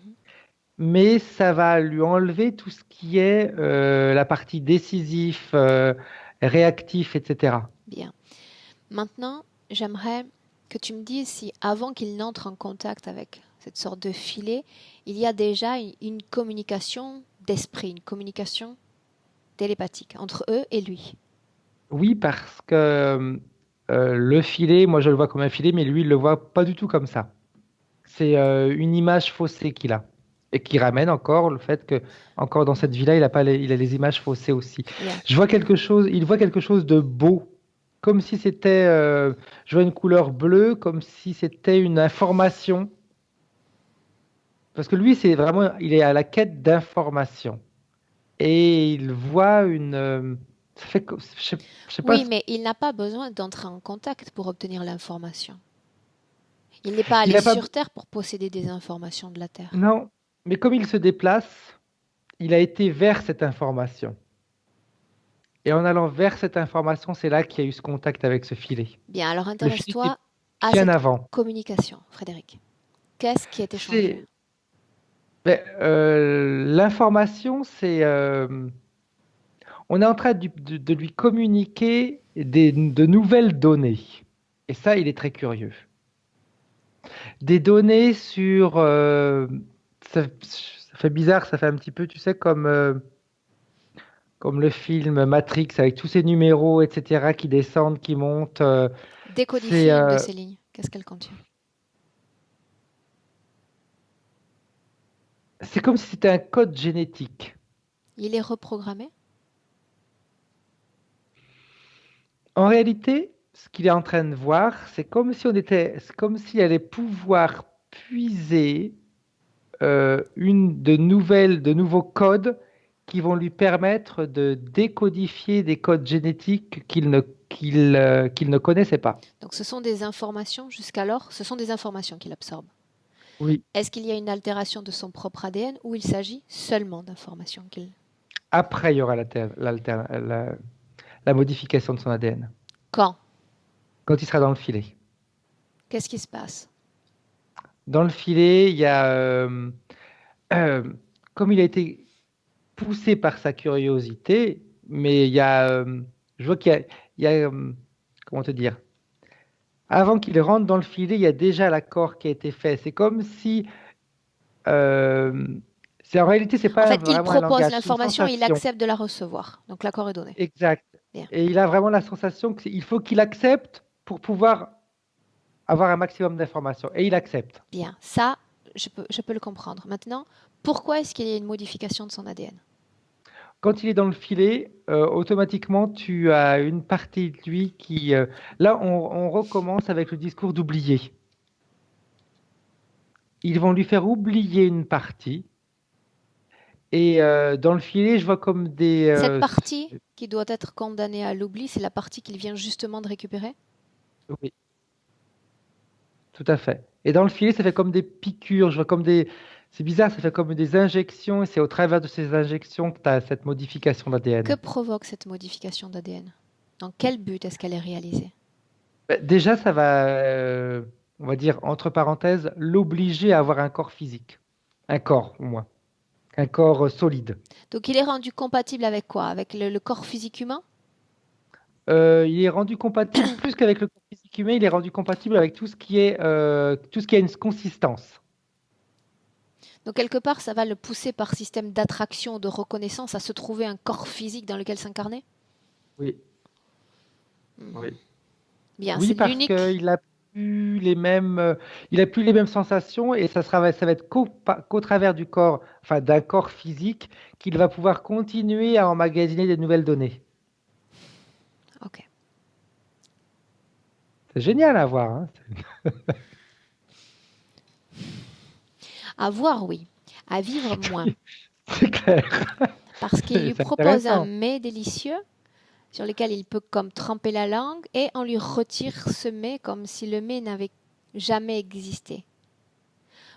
mais ça va lui enlever tout ce qui est la partie décisif, réactif, etc. Bien. Maintenant, j'aimerais que tu me dises si, avant qu'il n'entre en contact avec cette sorte de filet, il y a déjà une communication d'esprit, une communication télépathique entre eux et lui. Oui, parce que le filet, moi je le vois comme un filet, mais lui il le voit pas du tout comme ça. C'est une image faussée qu'il a. Et qui ramène encore le fait que, encore dans cette vie-là, il a pas il a les images faussées aussi. Bien. Il voit quelque chose de beau, comme si c'était, je vois une couleur bleue, comme si c'était une information. Parce que lui, c'est vraiment, il est à la quête d'information. Et il voit ça fait, je sais pas, Oui, mais il n'a pas besoin d'entrer en contact pour obtenir l'information. Il n'est pas il allé a pas, sur Terre pour posséder des informations de la Terre. non, mais comme il se déplace, il a été vers cette information. Et en allant vers cette information, c'est là qu'il y a eu ce contact avec ce filet. Bien, alors Le filet était intéresse-toi à bien cette avant. communication, Frédéric. Qu'est-ce qui est échangé? C'est l'information, on est en train de lui communiquer de nouvelles données. Et ça, il est très curieux. Des données sur, ça fait bizarre, ça fait un petit peu, tu sais, comme le film Matrix avec tous ces numéros, etc., qui descendent, qui montent. C'est Décodifie une de ces lignes. Qu'est-ce qu'elle contient? c'est comme si c'était un code génétique. Il est reprogrammé? En réalité, ce qu'il est en train de voir, c'est comme s'il allait pouvoir puiser de nouveaux codes qui vont lui permettre de décodifier des codes génétiques qu'il ne connaissait pas. Donc ce sont des informations, jusqu'alors, ce sont des informations qu'il absorbe. Oui. Est-ce qu'il y a une altération de son propre ADN ou il s'agit seulement d'informations qu'il... Après, il y aura la modification de son ADN, Quand? quand il sera dans le filet. Qu'est-ce qui se passe? Dans le filet, il y a, euh, comme il a été poussé par sa curiosité, mais je vois il y a, comment te dire, avant qu'il rentre dans le filet, il y a déjà l'accord qui a été fait. C'est comme si, euh, en réalité, c'est En pas fait, il vraiment un propose langage, c'est une l'information, il sensation. accepte de la recevoir. Donc l'accord est donné. Exact. Bien. Et il a vraiment la sensation qu'il faut qu'il accepte pour pouvoir avoir un maximum d'informations. Et il accepte. Bien. Ça, je peux le comprendre. Maintenant, pourquoi est-ce qu'il y a une modification de son ADN? Quand il est dans le filet, automatiquement, tu as une partie de lui qui... là, on recommence avec le discours d'oublier. Ils vont lui faire oublier une partie. Et dans le filet, je vois comme Cette partie qui doit être condamnée à l'oubli, c'est la partie qu'il vient justement de récupérer? oui, tout à fait. Et dans le filet, ça fait comme des piqûres. Je vois comme des... C'est bizarre, ça fait comme des injections. Et c'est au travers de ces injections que tu as cette modification Que d'ADN. provoque cette modification d'ADN? Dans quel but est-ce qu'elle est réalisée? Déjà, ça va, on va dire, entre parenthèses, l'obliger à avoir un corps physique. Un corps, au moins. Un corps solide. Donc il est rendu compatible avec quoi? Avec le corps physique humain? Il est rendu compatible, plus qu'avec le corps physique humain, il est rendu compatible avec tout ce qui a une consistance. Donc quelque part, ça va le pousser par système d'attraction, de reconnaissance, à se trouver un corps physique dans lequel s'incarner? Oui, Mhm. oui. Bien, Oui, c'est parce l'unique. il a plus les mêmes sensations et ça va être qu'au travers du corps, enfin d'un corps physique, qu'il va pouvoir continuer à emmagasiner des nouvelles données. Ok. C'est génial à voir, hein. À voir, oui. À vivre, moins. C'est clair. Parce qu'il lui C'est propose un intéressant. mets délicieux sur lequel il peut comme tremper la langue et on lui retire ce mets comme si le mets n'avait jamais existé.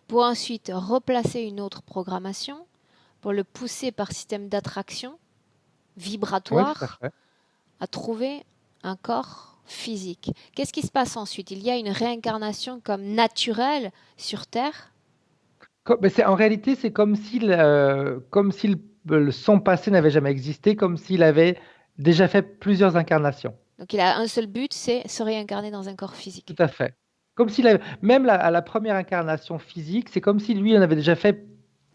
Pour ensuite replacer une autre programmation, pour le pousser par système d'attraction Oui, tout à vibratoire fait. à trouver un corps physique. Qu'est-ce qui se passe ensuite? Il y a une réincarnation comme naturelle sur Terre. Mais en réalité, c'est comme si son passé n'avait jamais existé, comme s'il avait déjà fait plusieurs incarnations. Donc il a un seul but, c'est se réincarner dans un corps Tout physique. à fait. Comme s'il avait, même à la première incarnation physique, c'est comme si lui en avait déjà fait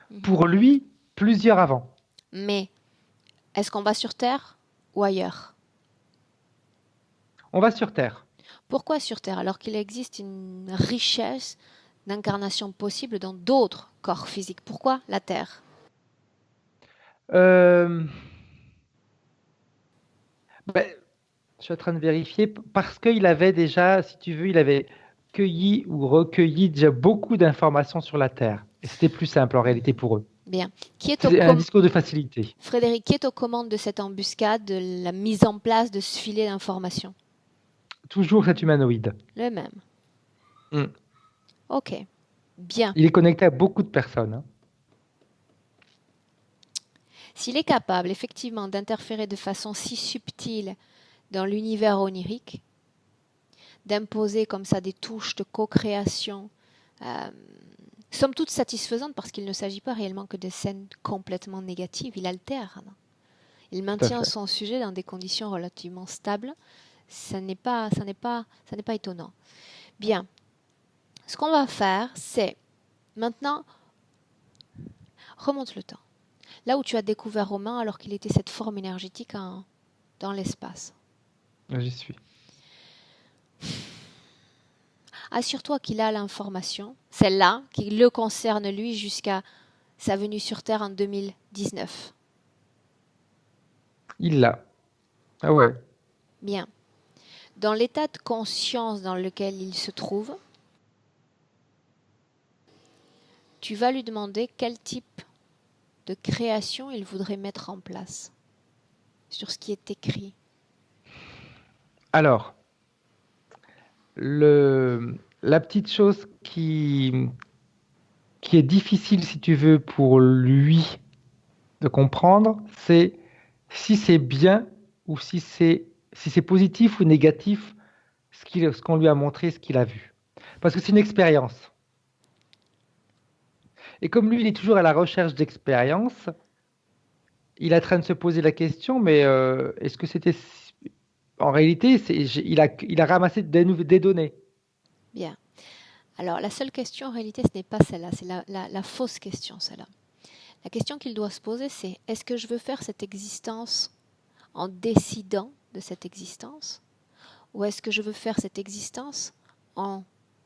Mhm. pour lui plusieurs avant. Mais est-ce qu'on va sur Terre ou ailleurs? On va sur Terre. Pourquoi sur Terre alors qu'il existe une richesse d'incarnations possibles dans d'autres corps physiques? Pourquoi la Terre? Euh, ben, je suis en train de vérifier parce qu'il avait déjà, si tu veux, il avait cueilli ou recueilli déjà beaucoup d'informations sur la Terre. Et c'était plus simple en réalité pour eux. Bien. Qui est au C'est un discours de facilité. Frédéric, qui est aux commandes de cette embuscade, de la mise en place de ce filet d'information? Toujours cet humanoïde. Le même. Mm. Ok. Bien. Il est connecté à beaucoup de personnes. Hein. S'il est capable effectivement d'interférer de façon si subtile dans l'univers onirique, d'imposer comme ça des touches de co-création, euh, somme toute satisfaisantes parce qu'il ne s'agit pas réellement que de scènes complètement négatives, il altère. Non? Il Tout à maintient fait. son sujet dans des conditions relativement stables. Ça n'est pas étonnant. Bien. Ce qu'on va faire, c'est maintenant remonte le temps. Là où tu as découvert Romain alors qu'il était cette forme énergétique dans l'espace. J'y suis. Assure-toi qu'il a l'information, celle-là, qui le concerne lui jusqu'à sa venue sur Terre en 2019. Il l'a. Ah ouais. Bien. Dans l'état de conscience dans lequel il se trouve, tu vas lui demander quel type de création il voudrait mettre en place sur ce qui est écrit. Alors, la petite chose qui est difficile, si tu veux, pour lui de comprendre, c'est si c'est bien ou si c'est positif ou négatif ce qu'on lui a montré, ce qu'il a vu. Parce que c'est une expérience. Et comme lui, il est toujours à la recherche d'expérience, il est en train de se poser la question, mais est-ce que c'était... En réalité, il a ramassé des données. Bien. Alors, la seule question en réalité, ce n'est pas celle-là, c'est la fausse question, celle-là. La question qu'il doit se poser, c'est est-ce que je veux faire cette existence en décidant de cette existence ou est-ce que je veux faire cette existence en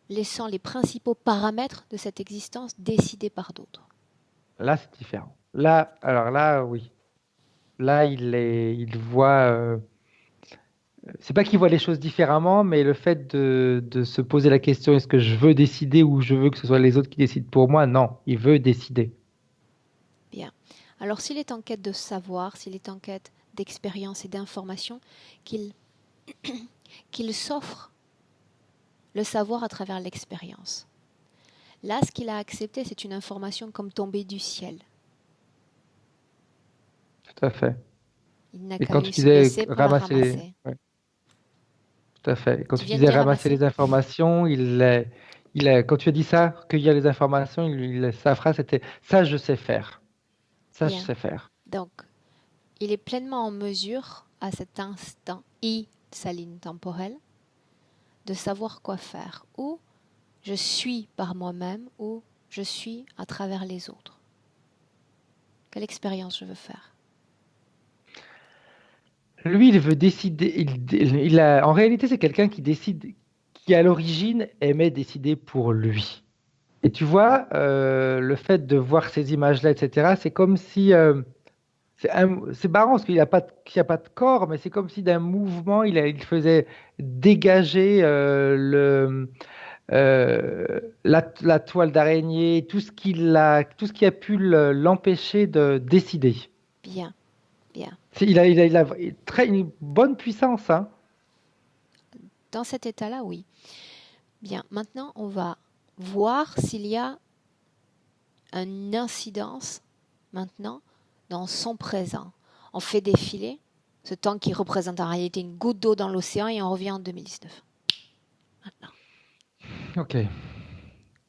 laissant les principaux paramètres de cette existence décidés par d'autres? Là, c'est différent. Là, alors là, oui. Là, il voit. C'est pas qu'il voit les choses différemment, mais le fait de se poser la question est-ce que je veux décider ou je veux que ce soit les autres qui décident pour moi? Non, il veut décider. Bien. Alors, s'il est en quête de savoir, s'il est en quête d'expérience et d'information, qu'il qu'il s'offre le savoir à travers l'expérience. Là, ce qu'il a accepté, c'est une information comme tombée du ciel. Tout à fait. Il n'a Et qu'à quand eu tu se disais baisser pour la ramasser les... ramasser. ouais, tout à fait. Et quand Tu tu viens de disais dire ramasser ramasser. les informations, quand tu as dit ça, recueillir les informations, sa phrase était ça, je sais faire. Ça, je Bien. sais faire. Donc, il est pleinement en mesure, à cet instant I de sa ligne temporelle, de savoir quoi faire. Ou je suis par moi-même, ou je suis à travers les autres. Quelle expérience je veux faire? Lui, il veut décider. En réalité, c'est quelqu'un qui décide, qui à l'origine aimait décider pour lui. Et tu vois, le fait de voir ces images-là, etc., c'est comme si. C'est marrant parce qu'il n'y a pas de corps, mais c'est comme si d'un mouvement, il faisait dégager la toile d'araignée, tout ce qui a pu l'empêcher de décider. Bien, bien. Il a une bonne puissance, hein. Dans cet état-là, oui. Bien, maintenant, on va voir s'il y a une incidence maintenant dans son présent. On fait défiler ce temps qui représente en réalité une goutte d'eau dans l'océan et on revient en 2019. Maintenant, Ok.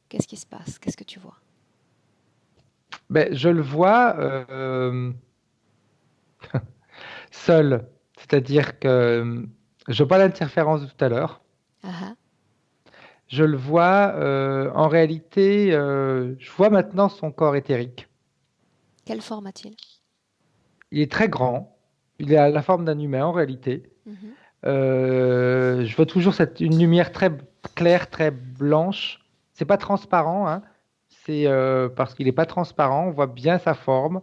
qu'est-ce qui se passe? Qu'est-ce que tu vois? Ben, je le vois seul. C'est-à-dire que je vois l'interférence de tout à l'heure. Ah ah. Je le vois en réalité, je vois maintenant son corps éthérique. Quelle forme a-t-il? Il est très grand. Il a la forme d'un humain en réalité. Mhm. Je vois toujours une lumière très claire, très blanche. C'est pas transparent, hein. C'est parce qu'il n'est pas transparent. On voit bien sa forme,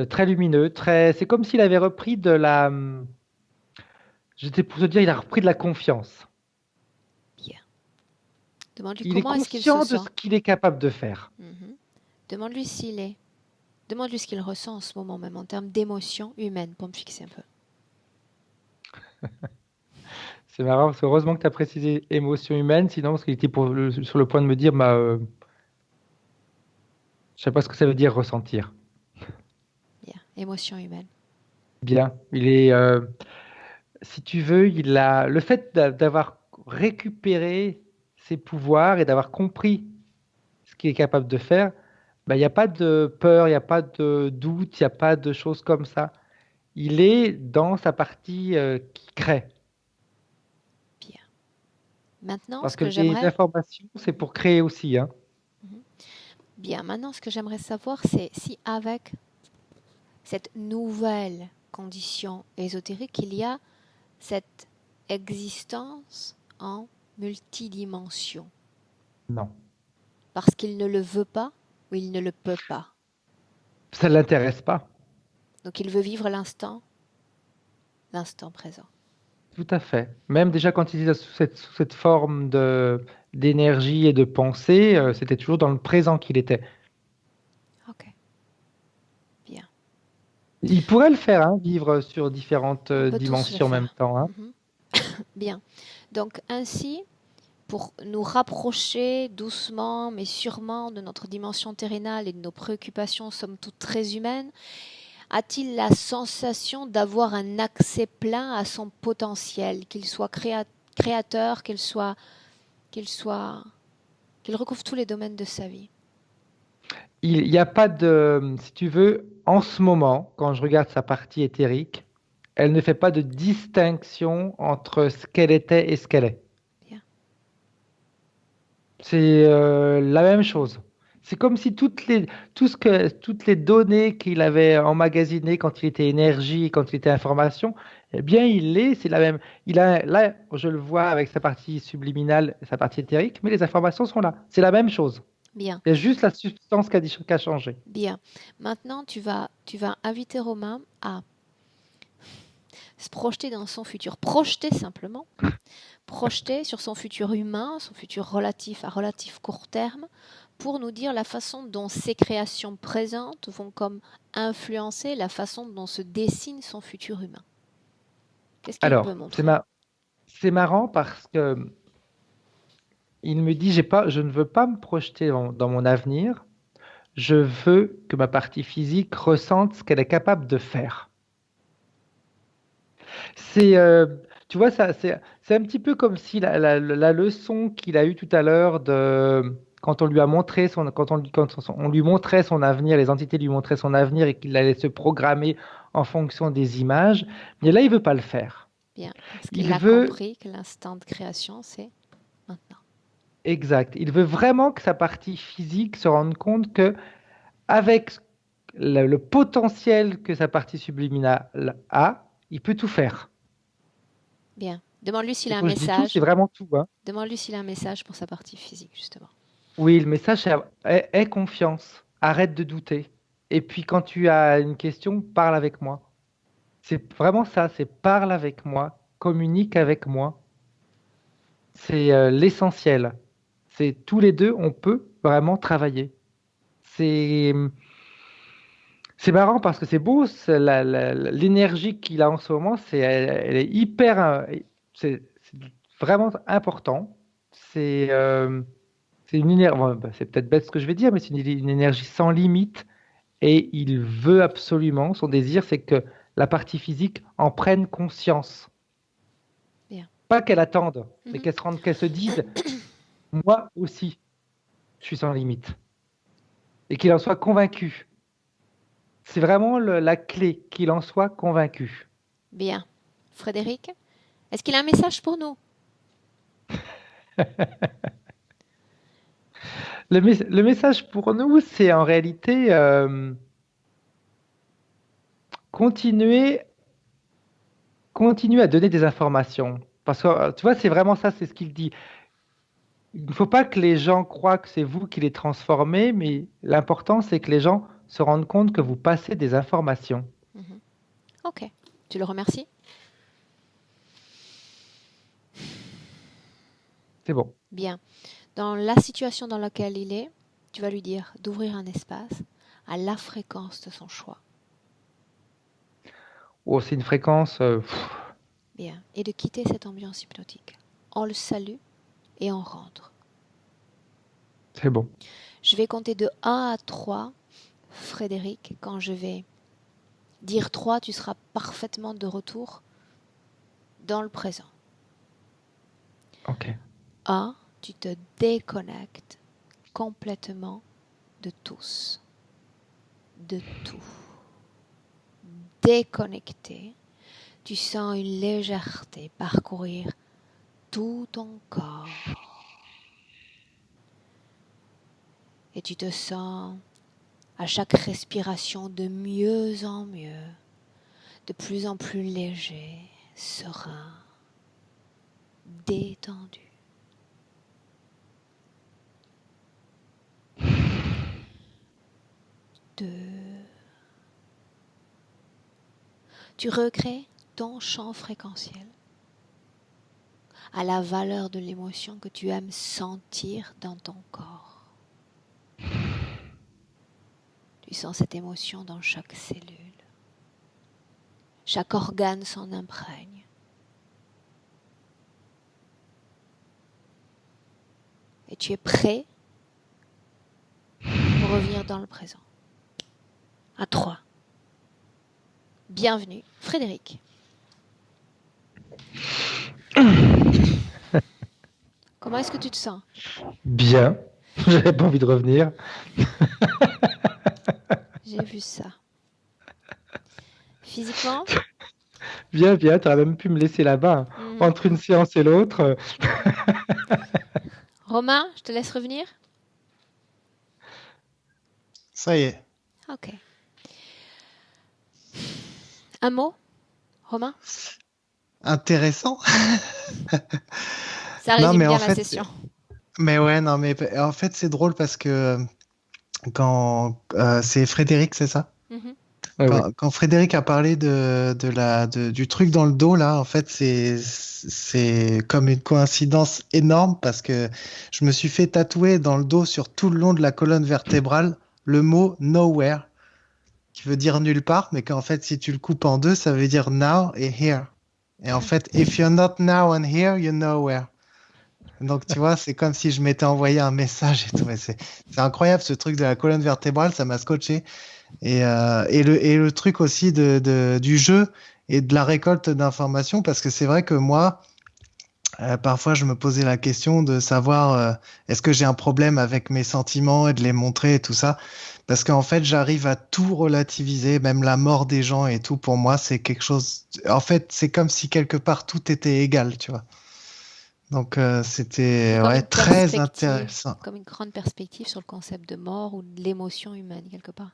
très lumineux, très. C'est comme s'il avait repris de la. J'étais pour te dire, il a repris de la confiance. Bien. Demande-lui Il est comment est-ce qu'il se conscient de sent. ce qu'il est capable de faire. Mhm. Demande-lui s'il est. Demande-lui ce qu'il ressent en ce moment même en termes d'émotions humaines pour me fixer un peu. C'est marrant, parce que heureusement que tu as précisé émotion humaine, sinon, parce qu'il était sur le point de me dire, bah, je sais pas ce que ça veut dire ressentir. Bien. Émotions humaines. Bien, il est, si tu veux, il a le fait d'avoir récupéré ses pouvoirs et d'avoir compris ce qu'il est capable de faire, bah, il n'y a pas de peur, il n'y a pas de doute, il n'y a pas de choses comme ça. Il est dans sa partie qui crée. Bien. Maintenant, Parce ce que que les j'aimerais. informations, c'est pour créer aussi, hein. Mhm. Bien. Maintenant, ce que j'aimerais savoir, c'est si avec cette nouvelle condition ésotérique, il y a cette existence en multidimension. Non. Parce qu'il ne le veut pas ou il ne le peut pas. Ça ne l'intéresse pas. Donc il veut vivre l'instant présent. Tout à fait. Même déjà quand il était sous cette forme d'énergie et de pensée, c'était toujours dans le présent qu'il était. Ok, bien. Il pourrait le faire, hein, vivre sur différentes On peut tous le dimensions en même faire. temps, hein. Mhm. Bien. Donc ainsi, pour nous rapprocher doucement mais sûrement de notre dimension terrénale et de nos préoccupations somme toute très humaines, a-t-il la sensation d'avoir un accès plein à son potentiel, qu'il soit créateur, qu'il recouvre tous les domaines de sa vie? Il n'y a pas de, si tu veux, en ce moment, quand je regarde sa partie éthérique, elle ne fait pas de distinction entre ce qu'elle était et ce qu'elle est. Bien. C'est la même chose. C'est comme si toutes les données qu'il avait emmagasinées quand il était énergie, quand il était information, eh bien, c'est la même. Là, je le vois avec sa partie subliminale, sa partie éthérique, mais les informations sont là. C'est la même chose. Bien. Il y a juste la substance qui a changé. Bien. Maintenant, tu vas inviter Romain à se projeter dans son futur. Projeter simplement. Projeter sur son futur humain, son futur à relatif court terme, pour nous dire la façon dont ses créations présentes vont comme influencer la façon dont se dessine son futur humain. Qu'est-ce qu'il peut Alors, montrer? c'est marrant parce que il me dit, je ne veux pas me projeter dans mon avenir. Je veux que ma partie physique ressente ce qu'elle est capable de faire. C'est, tu vois, c'est un petit peu comme si la leçon qu'il a eue tout à l'heure quand on lui a montré quand on lui montrait son avenir, les entités lui montraient son avenir et qu'il allait se programmer en fonction des images. Mais là, il veut pas le faire. Bien, parce qu'il Il a veut, compris que l'instant de création, c'est maintenant. exact, il veut vraiment que sa partie physique se rende compte que avec le potentiel que sa partie subliminale a, il peut tout faire. Bien. Demande-lui s'il Et a un quand je dis tout, c'est message. vraiment tout, hein. Demande-lui s'il a un message pour sa partie physique, justement. Oui, le message, c'est aie confiance, arrête de douter. Et puis quand tu as une question, parle avec moi. C'est vraiment ça, c'est parle avec moi, communique avec moi. C'est l'essentiel. C'est tous les deux, on peut vraiment travailler. C'est c'est marrant parce que c'est beau, l'énergie qu'il a en ce moment, elle est hyper, c'est vraiment important. C'est une énergie, bon, bah, c'est peut-être bête ce que je vais dire, mais c'est une énergie sans limite et il veut absolument, son désir, c'est que la partie physique en prenne conscience. Bien. Pas qu'elle attende, mais Mhm. qu'elle se dise, moi aussi, je suis sans limite. Et qu'il en soit convaincu. C'est vraiment la clé, qu'il en soit convaincu. Bien. Frédéric, est-ce qu'il a un message pour nous? Le message pour nous, c'est en réalité continuer, continuer à donner des informations. Parce que, tu vois, c'est vraiment ça, c'est ce qu'il dit. Il ne faut pas que les gens croient que c'est vous qui les transformez, mais l'important, c'est que les gens se rendent compte que vous passez des informations. Mhm. Ok. Tu le remercies? C'est bon. Bien. Dans la situation dans laquelle il est, tu vas lui dire d'ouvrir un espace à la fréquence de son choix. Oh, c'est une fréquence. Bien. Et de quitter cette ambiance hypnotique. On le salue et on rentre. C'est bon. Je vais compter de 1 à 3, Frédéric. Quand je vais dire 3, tu seras parfaitement de retour dans le présent. Ok. 1, tu te déconnectes complètement de tous, de tout. Déconnecté, tu sens une légèreté parcourir tout ton corps. Et tu te sens à chaque respiration de mieux en mieux, de plus en plus léger, serein, détendu. Tu recrées ton champ fréquentiel à la valeur de l'émotion que tu aimes sentir dans ton corps. Tu sens cette émotion dans chaque cellule. Chaque organe s'en imprègne. Et tu es prêt pour revenir dans le présent. À 3. Bienvenue, Frédéric. Comment est-ce que tu te sens? Bien. J'avais pas envie de revenir. J'ai vu ça. Physiquement? Bien, bien. Tu aurais même pu me laisser là-bas, hein. Entre une séance et l'autre. Romain, je te laisse revenir? Ça y est. Ok. Un mot, Romain? Intéressant. Ça Non, résume mais bien en la fait, session. mais ouais, non, mais en fait, c'est drôle parce que quand c'est Frédéric, c'est ça? Mhm. Ouais, ouais. Quand Frédéric a parlé du truc dans le dos, là, en fait, c'est comme une coïncidence énorme parce que je me suis fait tatouer dans le dos sur tout le long de la colonne vertébrale le mot nowhere, qui veut dire nulle part, mais qu'en fait, si tu le coupes en deux, ça veut dire now et here. Et en fait, if you're not now and here, you're nowhere. Donc, tu vois, c'est comme si je m'étais envoyé un message et tout. Mais c'est incroyable ce truc de la colonne vertébrale, ça m'a scotché. Et le truc aussi du jeu et de la récolte d'informations, parce que c'est vrai que moi, parfois, je me posais la question de savoir est-ce que j'ai un problème avec mes sentiments et de les montrer et tout ça. Parce qu'en fait, j'arrive à tout relativiser, même la mort des gens et tout. Pour moi, c'est quelque chose. En fait, c'est comme si quelque part tout était égal, tu vois. Donc, C'est c'était comme ouais, une très perspective, intéressant. comme une grande perspective sur le concept de mort ou de l'émotion humaine, quelque part.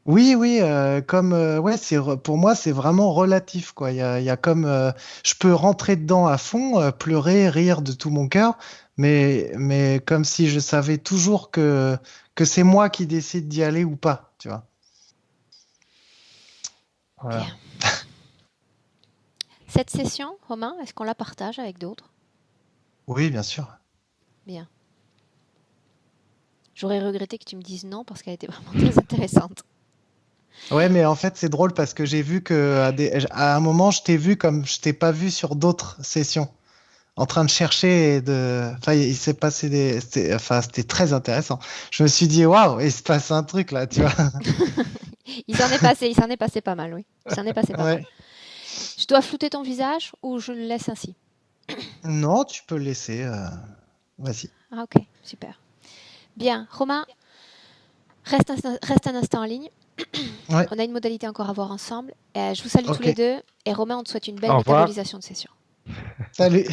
Oui, oui, ouais, pour moi, c'est vraiment relatif, quoi. Il y a comme, je peux rentrer dedans à fond, pleurer, rire de tout mon cœur, mais comme si je savais toujours que c'est moi qui décide d'y aller ou pas, tu vois. Bien. Voilà. Cette session, Romain, est-ce qu'on la partage avec d'autres? Oui, bien sûr. Bien. J'aurais regretté que tu me dises non parce qu'elle était vraiment très intéressante. Ouais, mais en fait, c'est drôle parce que j'ai vu que à un moment, je t'ai vu comme je t'ai pas vu sur d'autres sessions. en train de chercher enfin, il s'est passé c'était très intéressant. Je me suis dit, waouh, il se passe un truc là, tu vois. Il s'en est passé pas mal, oui. Il s'en est passé pas mal. Ouais. Je dois flouter ton visage ou je le laisse ainsi? Non, tu peux le laisser. Vas-y. Ah, ok, super. Bien, Romain, reste un instant en ligne. Ouais. On a une modalité encore à voir ensemble. Je vous salue tous Ok. les deux. Et Romain, on te souhaite une belle Au revoir. métabolisation de session. Salut.